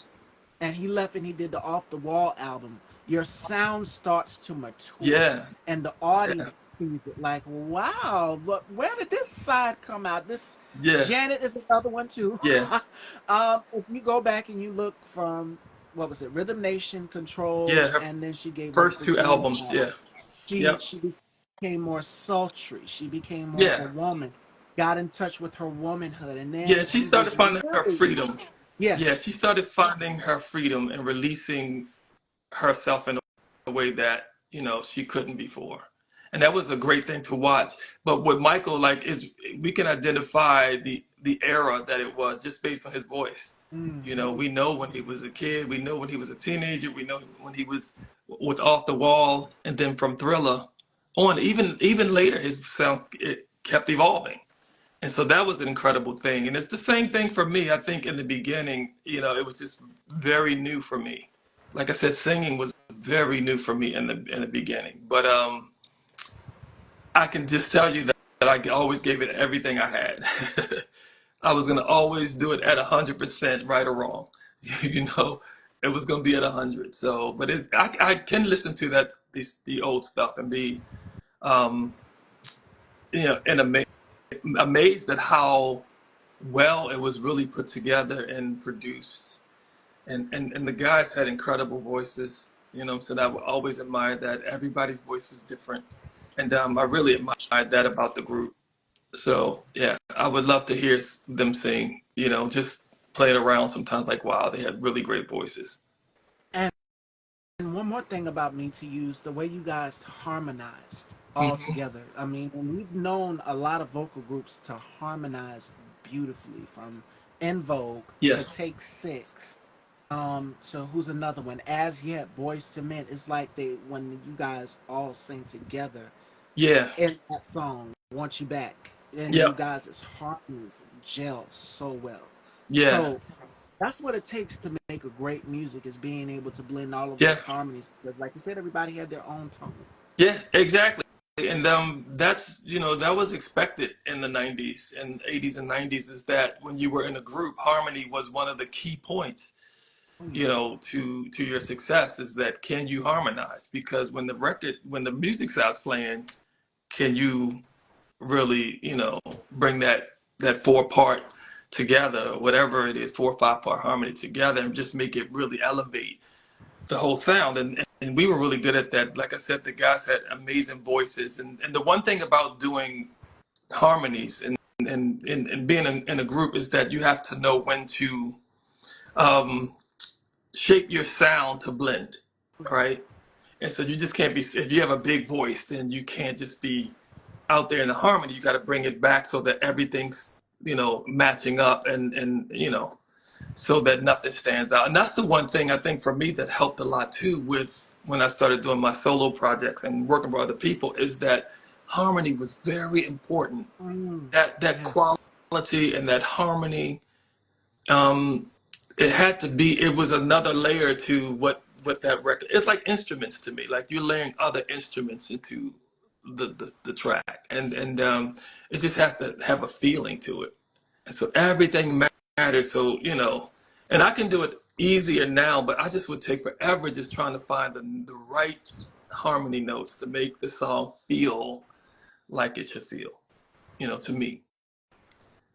and he left and he did the Off the Wall album, your sound starts to mature Yeah. and the audience Yeah. sees it like, wow, but where did this side come out? This Yeah. Janet is another one too. Yeah. If you go back and you look from what was it, Rhythm Nation, Yeah. Control, Her and then she gave us first the two June albums. album. Yeah. Yep. She became more sultry. She became more of a Yeah. woman. Got in touch with her womanhood, and Yeah. then She she started was finding her really freedom. Yeah. yes. She started finding her freedom and releasing herself in a way that she couldn't before, and that was a great thing to watch. But with Michael, like, is we can identify the era that it was just based on his voice. Hmm. We know when he was a kid, we know when he was a teenager, we know when he was off the wall, and then from Thriller on, even later, his sound, it kept evolving. And so that was an incredible thing. And it's the same thing for me. I think in the beginning, it was just very new for me. Like I said, singing was very new for me in the beginning. But I can just tell you that I always gave it everything I had. I was gonna always do it at 100%, right or wrong. You know, it was gonna be at 100. So, but I can listen to the old stuff and be um, and amazed at how well it was really put together and produced. And the guys had incredible voices. So I always admired that everybody's voice was different, and I really admired that about the group. So yeah, I would love to hear them sing. Just play it around sometimes. Like, wow, they had really great voices. And one more thing about Me to Use, the way you guys harmonized all Hmm. together. I mean, and we've known a lot of vocal groups to harmonize beautifully, from In Vogue to Yes. Take Six, to who's another one? As Yet, Boys to Men. It's like when you guys all sing together Yeah. in that song, Want You Back, and you Yep. guys' harmonies gel so well. Yeah. So that's what it takes to make a great music, is being able to blend all of Yeah. those harmonies. Because like you said, everybody had their own tone. Yeah. Exactly. And that's that was expected in the 90s and 80s and 90s, is that when you were in a group, harmony was one of the key points, Oh yeah. to your success, is that can you harmonize? Because when the music starts playing, can you really, bring that four part together, whatever it is, 4 or 5 part harmony together, and just make it really elevate the whole sound. And we were really good at that. Like I said, the guys had amazing voices. And the one thing about doing harmonies and being in a group is that you have to know when to um, shape your sound to blend, right? And so you just can't be, if you have a big voice, then you can't just be out there in the harmony. You got to bring it back so that everything's, matching up, and so that nothing stands out. And that's the one thing I think for me that helped a lot too with when I started doing my solo projects and working with other people, is that harmony was very important. Mm, That yes. quality and that harmony Um, it had to be. It was another layer to what that record. It's like instruments to me. Like you're layering other instruments into the track, and it just has to have a feeling to it. And so everything matters. So and I can do it easier now, but I just would take forever just trying to find the right harmony notes to make the song feel like it should feel. To me.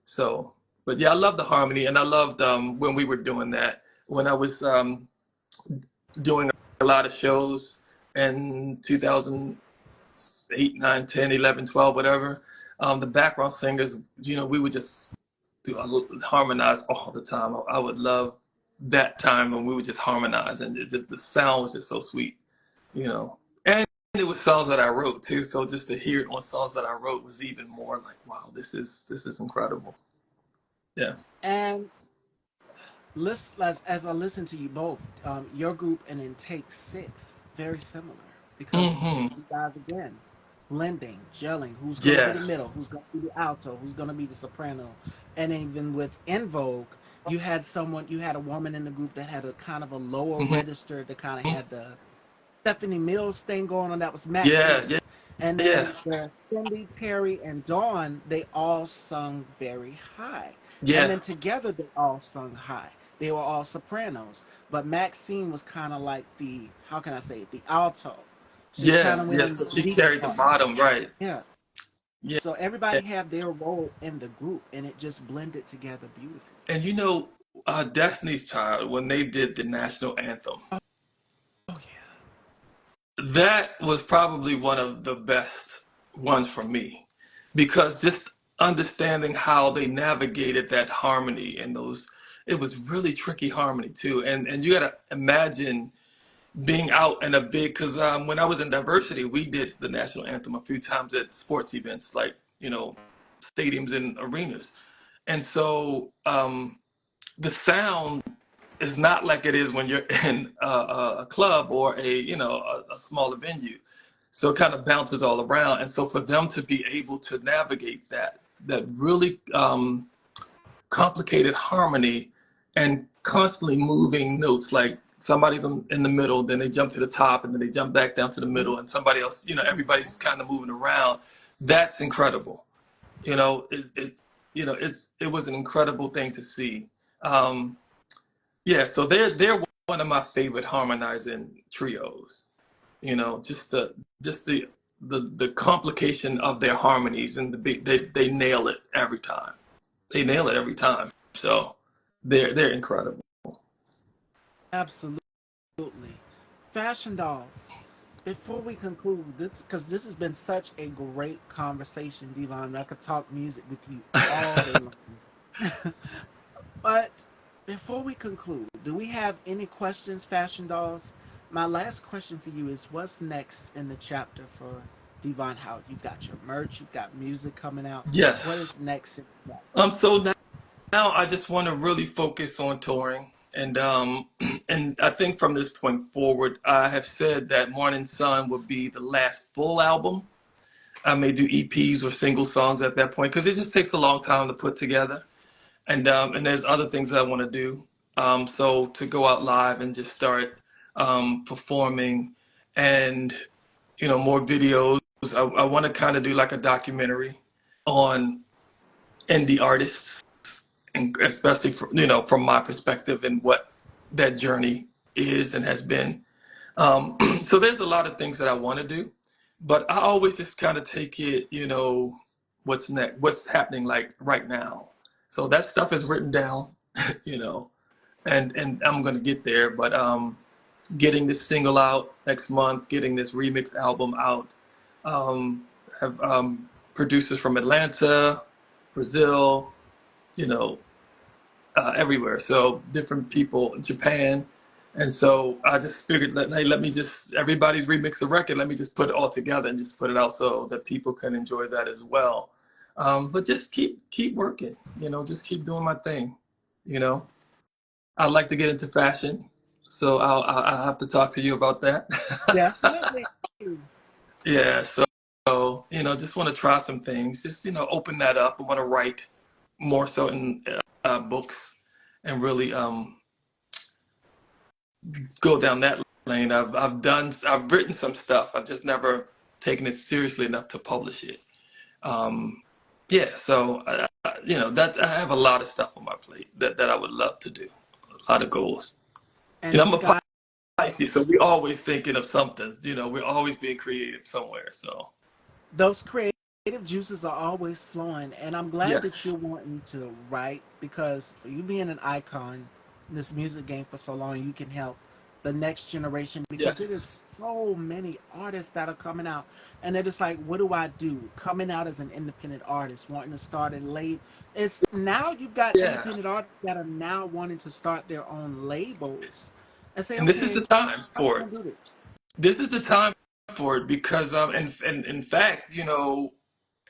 So, but yeah, I love the harmony, and I loved when we were doing that. When I was doing a lot of shows in 2008, 9, 10, 11, 12, whatever, the background singers, we would just harmonize all the time. I would love that time when we would just harmonize, and the sound was just so sweet, you know. And it was songs that I wrote too, so just to hear it on songs that I wrote was even more like, wow, this is incredible. Yeah. And as I listen to you both, your group and in Take Six, very similar because Hmm. you guys again blending, gelling. Who's going to be the Yeah. middle? Who's going to be the alto? Who's going to be the soprano? And even with In Vogue, you had a woman in the group that had a kind of a lower Hmm. register that kind of had the Stephanie Mills thing going on. That was Yeah. Maxine. Yeah. And Yeah. then the Cindy, Terry, and Dawn, they all sung very high. And Yeah. then together they all sung high. They were all sopranos. But Maxine was kind of like the, how can I say it, the alto. She's kind Yeah. of went Yeah. in So the she deep carried the part. bottom, right? Yeah. Yeah. So everybody had their role in the group and it just blended together beautifully. And Destiny's Child, when they did the national anthem, Oh, yeah. that was probably one of the best ones for me because just understanding how they navigated that harmony and it was really tricky harmony too. And you got to imagine being out in a big, because when I was in diversity, we did the national anthem a few times at sports events like, stadiums and arenas. And so the sound is not like it is when you're in a club or a smaller venue. So it kind of bounces all around. And so for them to be able to navigate that really complicated harmony and constantly moving notes, like somebody's in the middle, then they jump to the top, and then they jump back down to the Mhm. middle, and somebody else, everybody's kind of moving around. That's incredible. It was an incredible thing to see. Um, yeah, so they're one of my favorite harmonizing trios. Just the complication of their harmonies, and they nail it every time. They nail it every time. So they're incredible. Absolutely. Fashion dolls. Before we conclude this, because this has been such a great conversation, Devon, I could talk music with you all day long. But before we conclude, do we have any questions, Fashion Dolls? My last question for you is what's next in the chapter for Devon Howard? You've got your merch, you've got music coming out. What Yes. is next in the chapter? So now I just want to really focus on touring, and and I think from this point forward, I have said that Morning Sun would be the last full album. I may do EPs or single songs at that point because it just takes a long time to put together. And there's other things that I want to do. So to go out live and just start performing, and more videos. I want to kind of do like a documentary on indie artists, and especially from my perspective and what that journey is and has been. So there's a lot of things that I want to do, but I always just kind of take it, what's next, what's happening like right now. So that stuff is written down, you know, and I'm gonna get there. But getting this single out next month, getting this remix album out, have producers from Atlanta, Brazil, you know, everywhere. So different people in Japan. And so I just figured, hey, let me just, everybody's remix the record. Let me just put it all together and just put it out so that people can enjoy that as well. But just keep working, just keep doing my thing. You know, I'd like to get into fashion. So I'll have to talk to you about that. Definitely. Yeah. So, just want to try some things, just, open that up. I want to write more so in books and really go down that lane. I've written some stuff. I've just never taken it seriously enough to publish it. Um, yeah, so that I have a lot of stuff on my plate that I would love to do. A lot of goals. And I'm you a guys, Pisces, so we're always thinking of something. We're always being creative somewhere. So those creative juices are always flowing, and I'm glad that yes, you're wanting to write, because for you being an icon in this music game for so long, you can help the next generation, because it yes, is so many artists that are coming out, and they're just like, what do I do? Coming out as an independent artist, wanting to start a label. It's now you've got yeah. independent artists that are now wanting to start their own labels and say, And this is the okay, time how for can I it. do this? This is the time for it because in fact,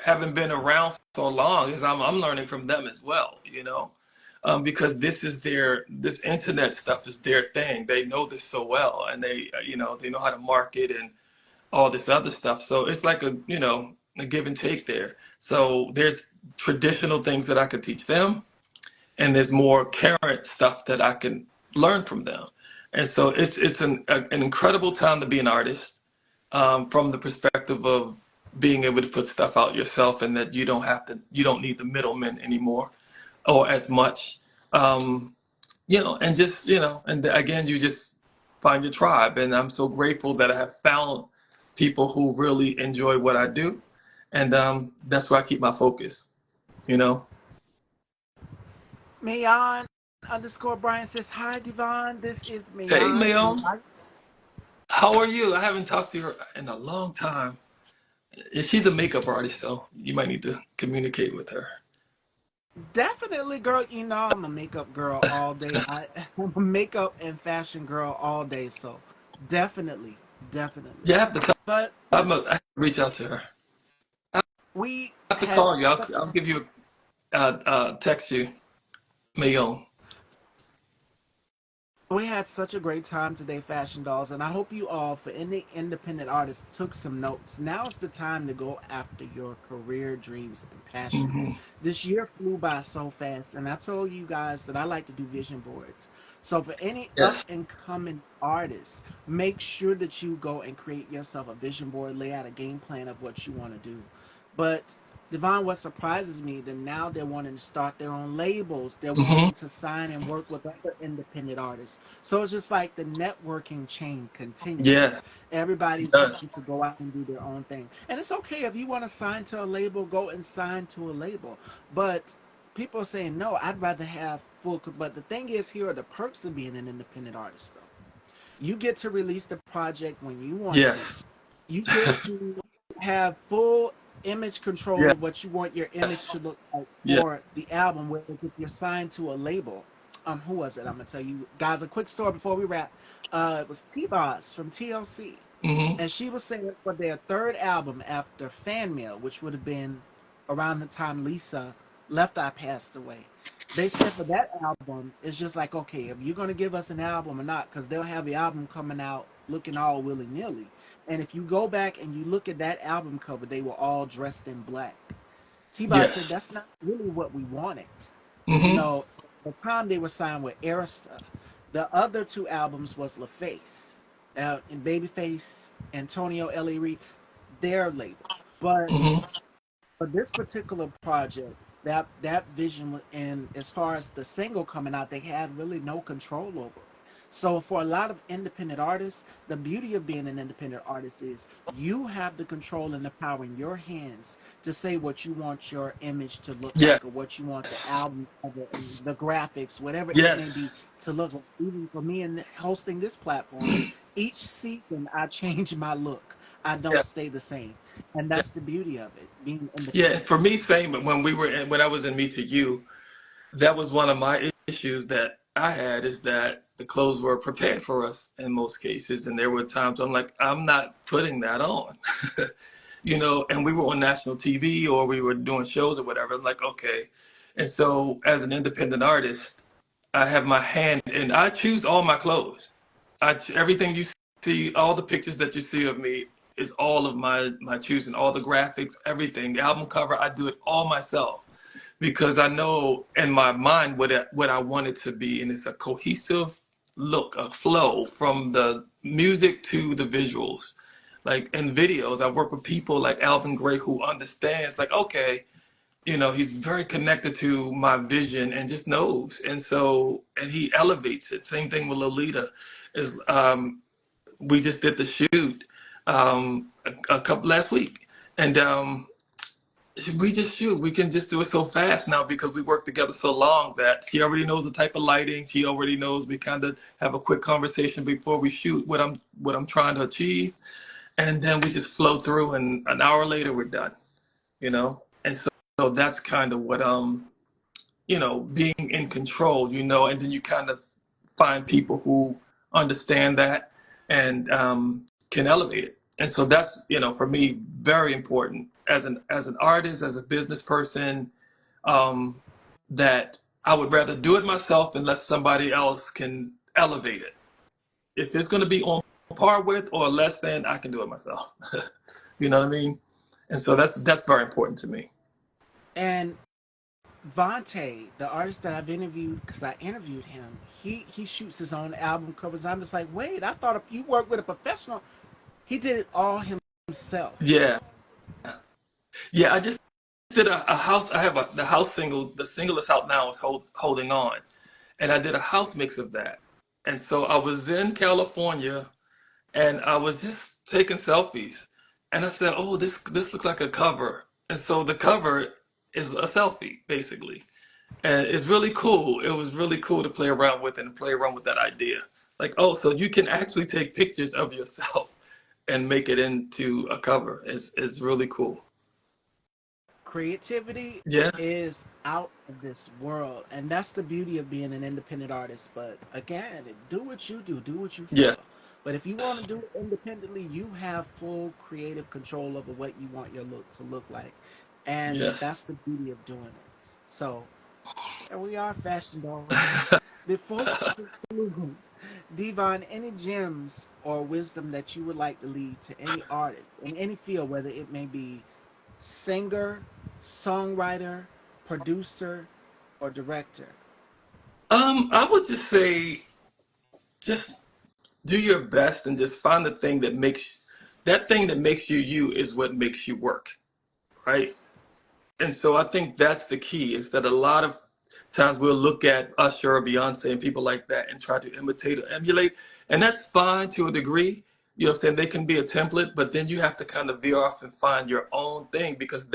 having been around so long, is I'm learning from them as well. Because this internet stuff is their thing. They know this so well, and they know how to market and all this other stuff. So it's like a give and take there. So there's traditional things that I could teach them, and there's more current stuff that I can learn from them. And so it's an incredible time to be an artist, from the perspective of being able to put stuff out yourself, and that you don't need the middlemen anymore or as much. And just and again, you just find your tribe, and I'm so grateful that I have found people who really enjoy what I do, and that's where I keep my focus. You know. Mayon underscore Brian says, hi, Devon. This is Hey, Mayon. Mayon, how are you? I haven't talked to her in a long time. Yeah, she's a makeup artist, so you might need to communicate with her. Definitely, girl. You know, I'm a makeup girl all day. I'm a makeup and fashion girl all day. So, definitely, definitely. Yeah, I have to. But I have to reach out to her. I we have to had call you. such I'll give you text you, Mayon. We had such a great time today, Fashion Dolls, and I hope you all, for any independent artists, took some notes. Now is the time to go after your career dreams and passions. Hmm. This year flew by so fast, and I told you guys that I like to do vision boards. So, for any up Yes. and coming artists, make sure that you go and create yourself a vision board, lay out a game plan of what you want to do. But Devon, what surprises me, that now they're wanting to start their own labels. They're Hmm. wanting to sign and work with other independent artists. So it's just like the networking chain Yeah, continues. it Everybody's does. wanting to go out and do their own thing. And it's okay if you want to sign to a label, go and sign to a label. But people are saying, no, I'd rather have full. But the thing is, here are the perks of being an independent artist, though. You get to release the project when you want to. Yes. You get to have full image control Yes. of what you want your image to look like Yeah. for the album. Whereas if you're signed to a label, who was it? I'm gonna tell you guys a quick story before we wrap. It was T-Boz from TLC, Hmm. and she was saying for their third album after Fan Mail, which would have been around the time Lisa Left Eye passed away. They said for that album, it's just like, okay, if you're gonna give us an album or not, because they'll have the album coming out looking all willy nilly. And if you go back and you look at that album cover, they were all dressed in black. T-Boz said Yes. that's not really what we wanted. You Hmm. know, the time they were signed with Arista, the other two albums was LaFace, and Babyface, Antonio L.A. Reid, their label. But Hmm. for this particular project, that vision, and as far as the single coming out, they had really no control over it. So for a lot of independent artists, the beauty of being an independent artist is you have the control and the power in your hands to say what you want your image to look Yes. like, or what you want the album cover and the graphics, whatever it may be, Yes. to look like. Even for me in hosting this platform, each season I change my look. I Yeah. don't stay the same, and that's the beauty of it, being Yeah. And independent. for me, same. But when I was in Me to You, that was one of my issues that I had, is that the clothes were prepared for us in most cases, and there were times I'm like, I'm not putting that on. And we were on national TV or we were doing shows or whatever. I'm like, okay. And so as an independent artist, I have my hand and I choose all my clothes. Everything you see, all the pictures that you see of me is all of my choosing, all the graphics, everything. The album cover, I do it all myself. because I know in my mind what I want it to be, and it's a cohesive look, a flow from the music to the visuals. Like in videos, I work with people like Alvin Gray who understands, like, okay, he's very connected to my vision and just knows, and so and he elevates it. Same thing with Lolita, is we just did the shoot a couple last week, and we just shoot. We can just do it so fast now because we work together so long that she already knows the type of lighting. She already knows. We kind of have a quick conversation before we shoot what I'm trying to achieve, and then we just flow through. And an hour later, we're done. And so that's kind of what being in control. And then you kind of find people who understand that and can elevate it. And so that's for me very important as an artist, as a business person, um, that I would rather do it myself and let somebody else can elevate it. If it's going to be on par with or less than, I can do it myself. You know what I mean? And so that's very important to me. And Vontae, the artist that I've interviewed, because I interviewed him, he shoots his own album covers. I'm just like, wait, I thought if you worked with a professional, he did it all himself. Yeah, yeah. I just did a house. I have the house single. The single that's out now is Holding On, and I did a house mix of that. And so I was in California, and I was just taking selfies, and I said, "Oh, this looks like a cover." And so the cover is a selfie, basically, and it's really cool. It was really cool to play around with and play around with that idea. Like, oh, so you can actually take pictures of yourself and make it into a cover. It's really cool. Creativity Yeah, is out of this world, and that's the beauty of being an independent artist. But again, do what you do what you yeah, feel. But if you want to do it independently, you have full creative control over what you want your look to look like, and yes. that's the beauty of doing it. So there we are, fashion dolls. Before we conclude, Devon, any gems or wisdom that you would like to leave to any artist in any field, whether it may be singer, songwriter, producer, or director? I would just say, just do your best and just find the thing that makes you you is what makes you work, right? Yes. And so I think that's the key, is that a lot of times we'll look at Usher or Beyonce and people like that and try to imitate or emulate. And that's fine to a degree. You know what I'm saying? They can be a template, but then you have to kind of veer off and find your own thing, because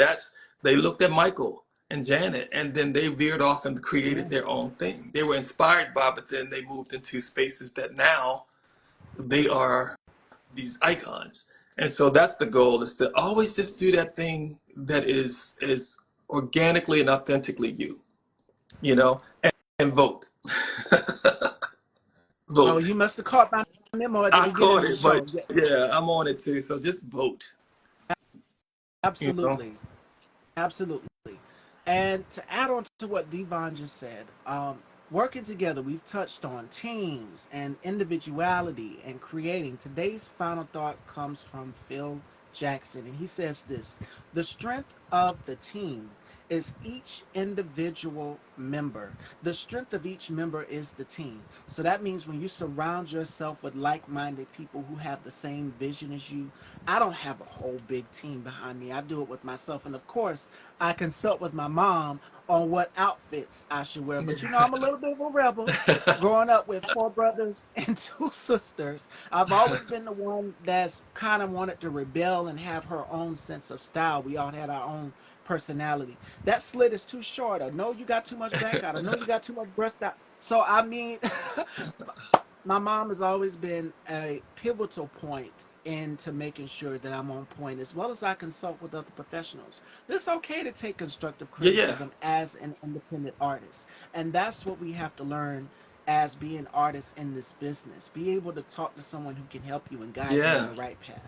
they looked at Michael and Janet and then they veered off and created Yeah. their own thing. They were inspired by, but then they moved into spaces that now they are these icons. And so that's the goal, is to always just do that thing that is organically and authentically and vote. Oh, Vote. you must have caught my memo at the I beginning caught of the it, but show. Yeah, yeah, I'm on it too. So just vote, you know. absolutely. Absolutely. And to add on to what Devon just said, working together, we've touched on teams and individuality and creating. Today's final thought comes from Phil Jackson, and he says this: the strength of the team is each individual member. The strength of each member is the team. So that means when you surround yourself with like minded people who have the same vision as you, I don't have a whole big team behind me. I do it with myself. And of course, I consult with my mom on what outfits I should wear. But I'm a little bit of a rebel. Growing up with four brothers and two sisters, I've always been the one that's kind of wanted to rebel and have her own sense of style. We all had our own personality. That slit is too short. I know you got too much back out. I know you got too much breast out. So I mean, my mom has always been a pivotal point into making sure that I'm on point, as well as I consult with other professionals. It's okay to take constructive Yeah, yeah, criticism as an independent artist. And that's what we have to learn as being artists in this business. Be able to talk to someone who can help you and guide you on yeah, the right path.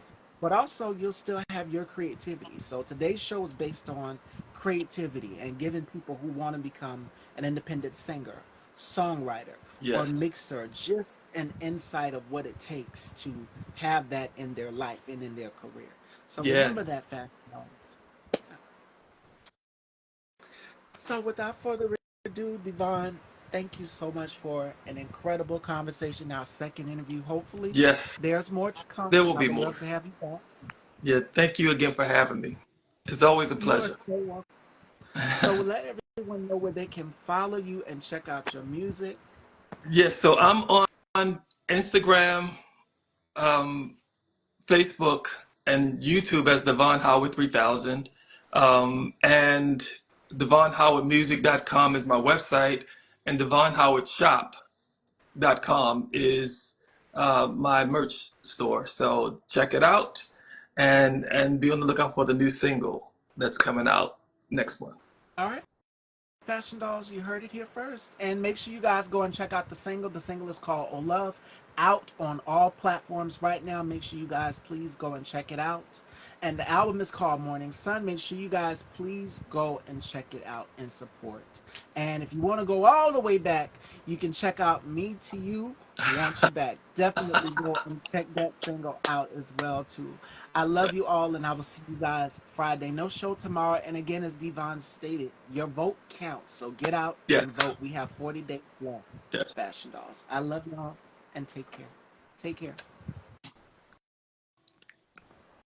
But also, you'll still have your creativity. So today's show is based on creativity and giving people who want to become an independent singer, songwriter, or yes, mixer just an insight of what it takes to have that in their life and in their career. So yeah, remember that fact, guys. So without further ado, Devon, thank you so much for an incredible conversation. Our second interview. Hopefully, Yes, there's more to come. there will I be would more. love to have you back. Yeah, thank you again for having me. It's always a You are pleasure. so welcome. So we'll let everyone know where they can follow you and check out your music. Yes, so I'm on Instagram, um, Facebook, and YouTube as Devon Howard 3000. And DevonHowardMusic.com is my website, and DevonHowardShop.com is my merch store. So check it out, and be on the lookout for the new single that's coming out next month. All right. Fashion Dolls, you heard it here first. And make sure you guys go and check out the single. The single is called Oh Love, out on all platforms right now. Make sure you guys please go and check it out. And the album is called Morning Sun. Make sure you guys please go and check it out and support. And if you want to go all the way back, you can check out Me to You, Want You Back. Definitely go and check that single out as well too. I love you all, and I will see you guys Friday. No show tomorrow. And again, as Devon stated, your vote counts. So get out and vote. Yes, We have 40 days left. yes. Fashion Dolls. I love y'all, and take care. Take care.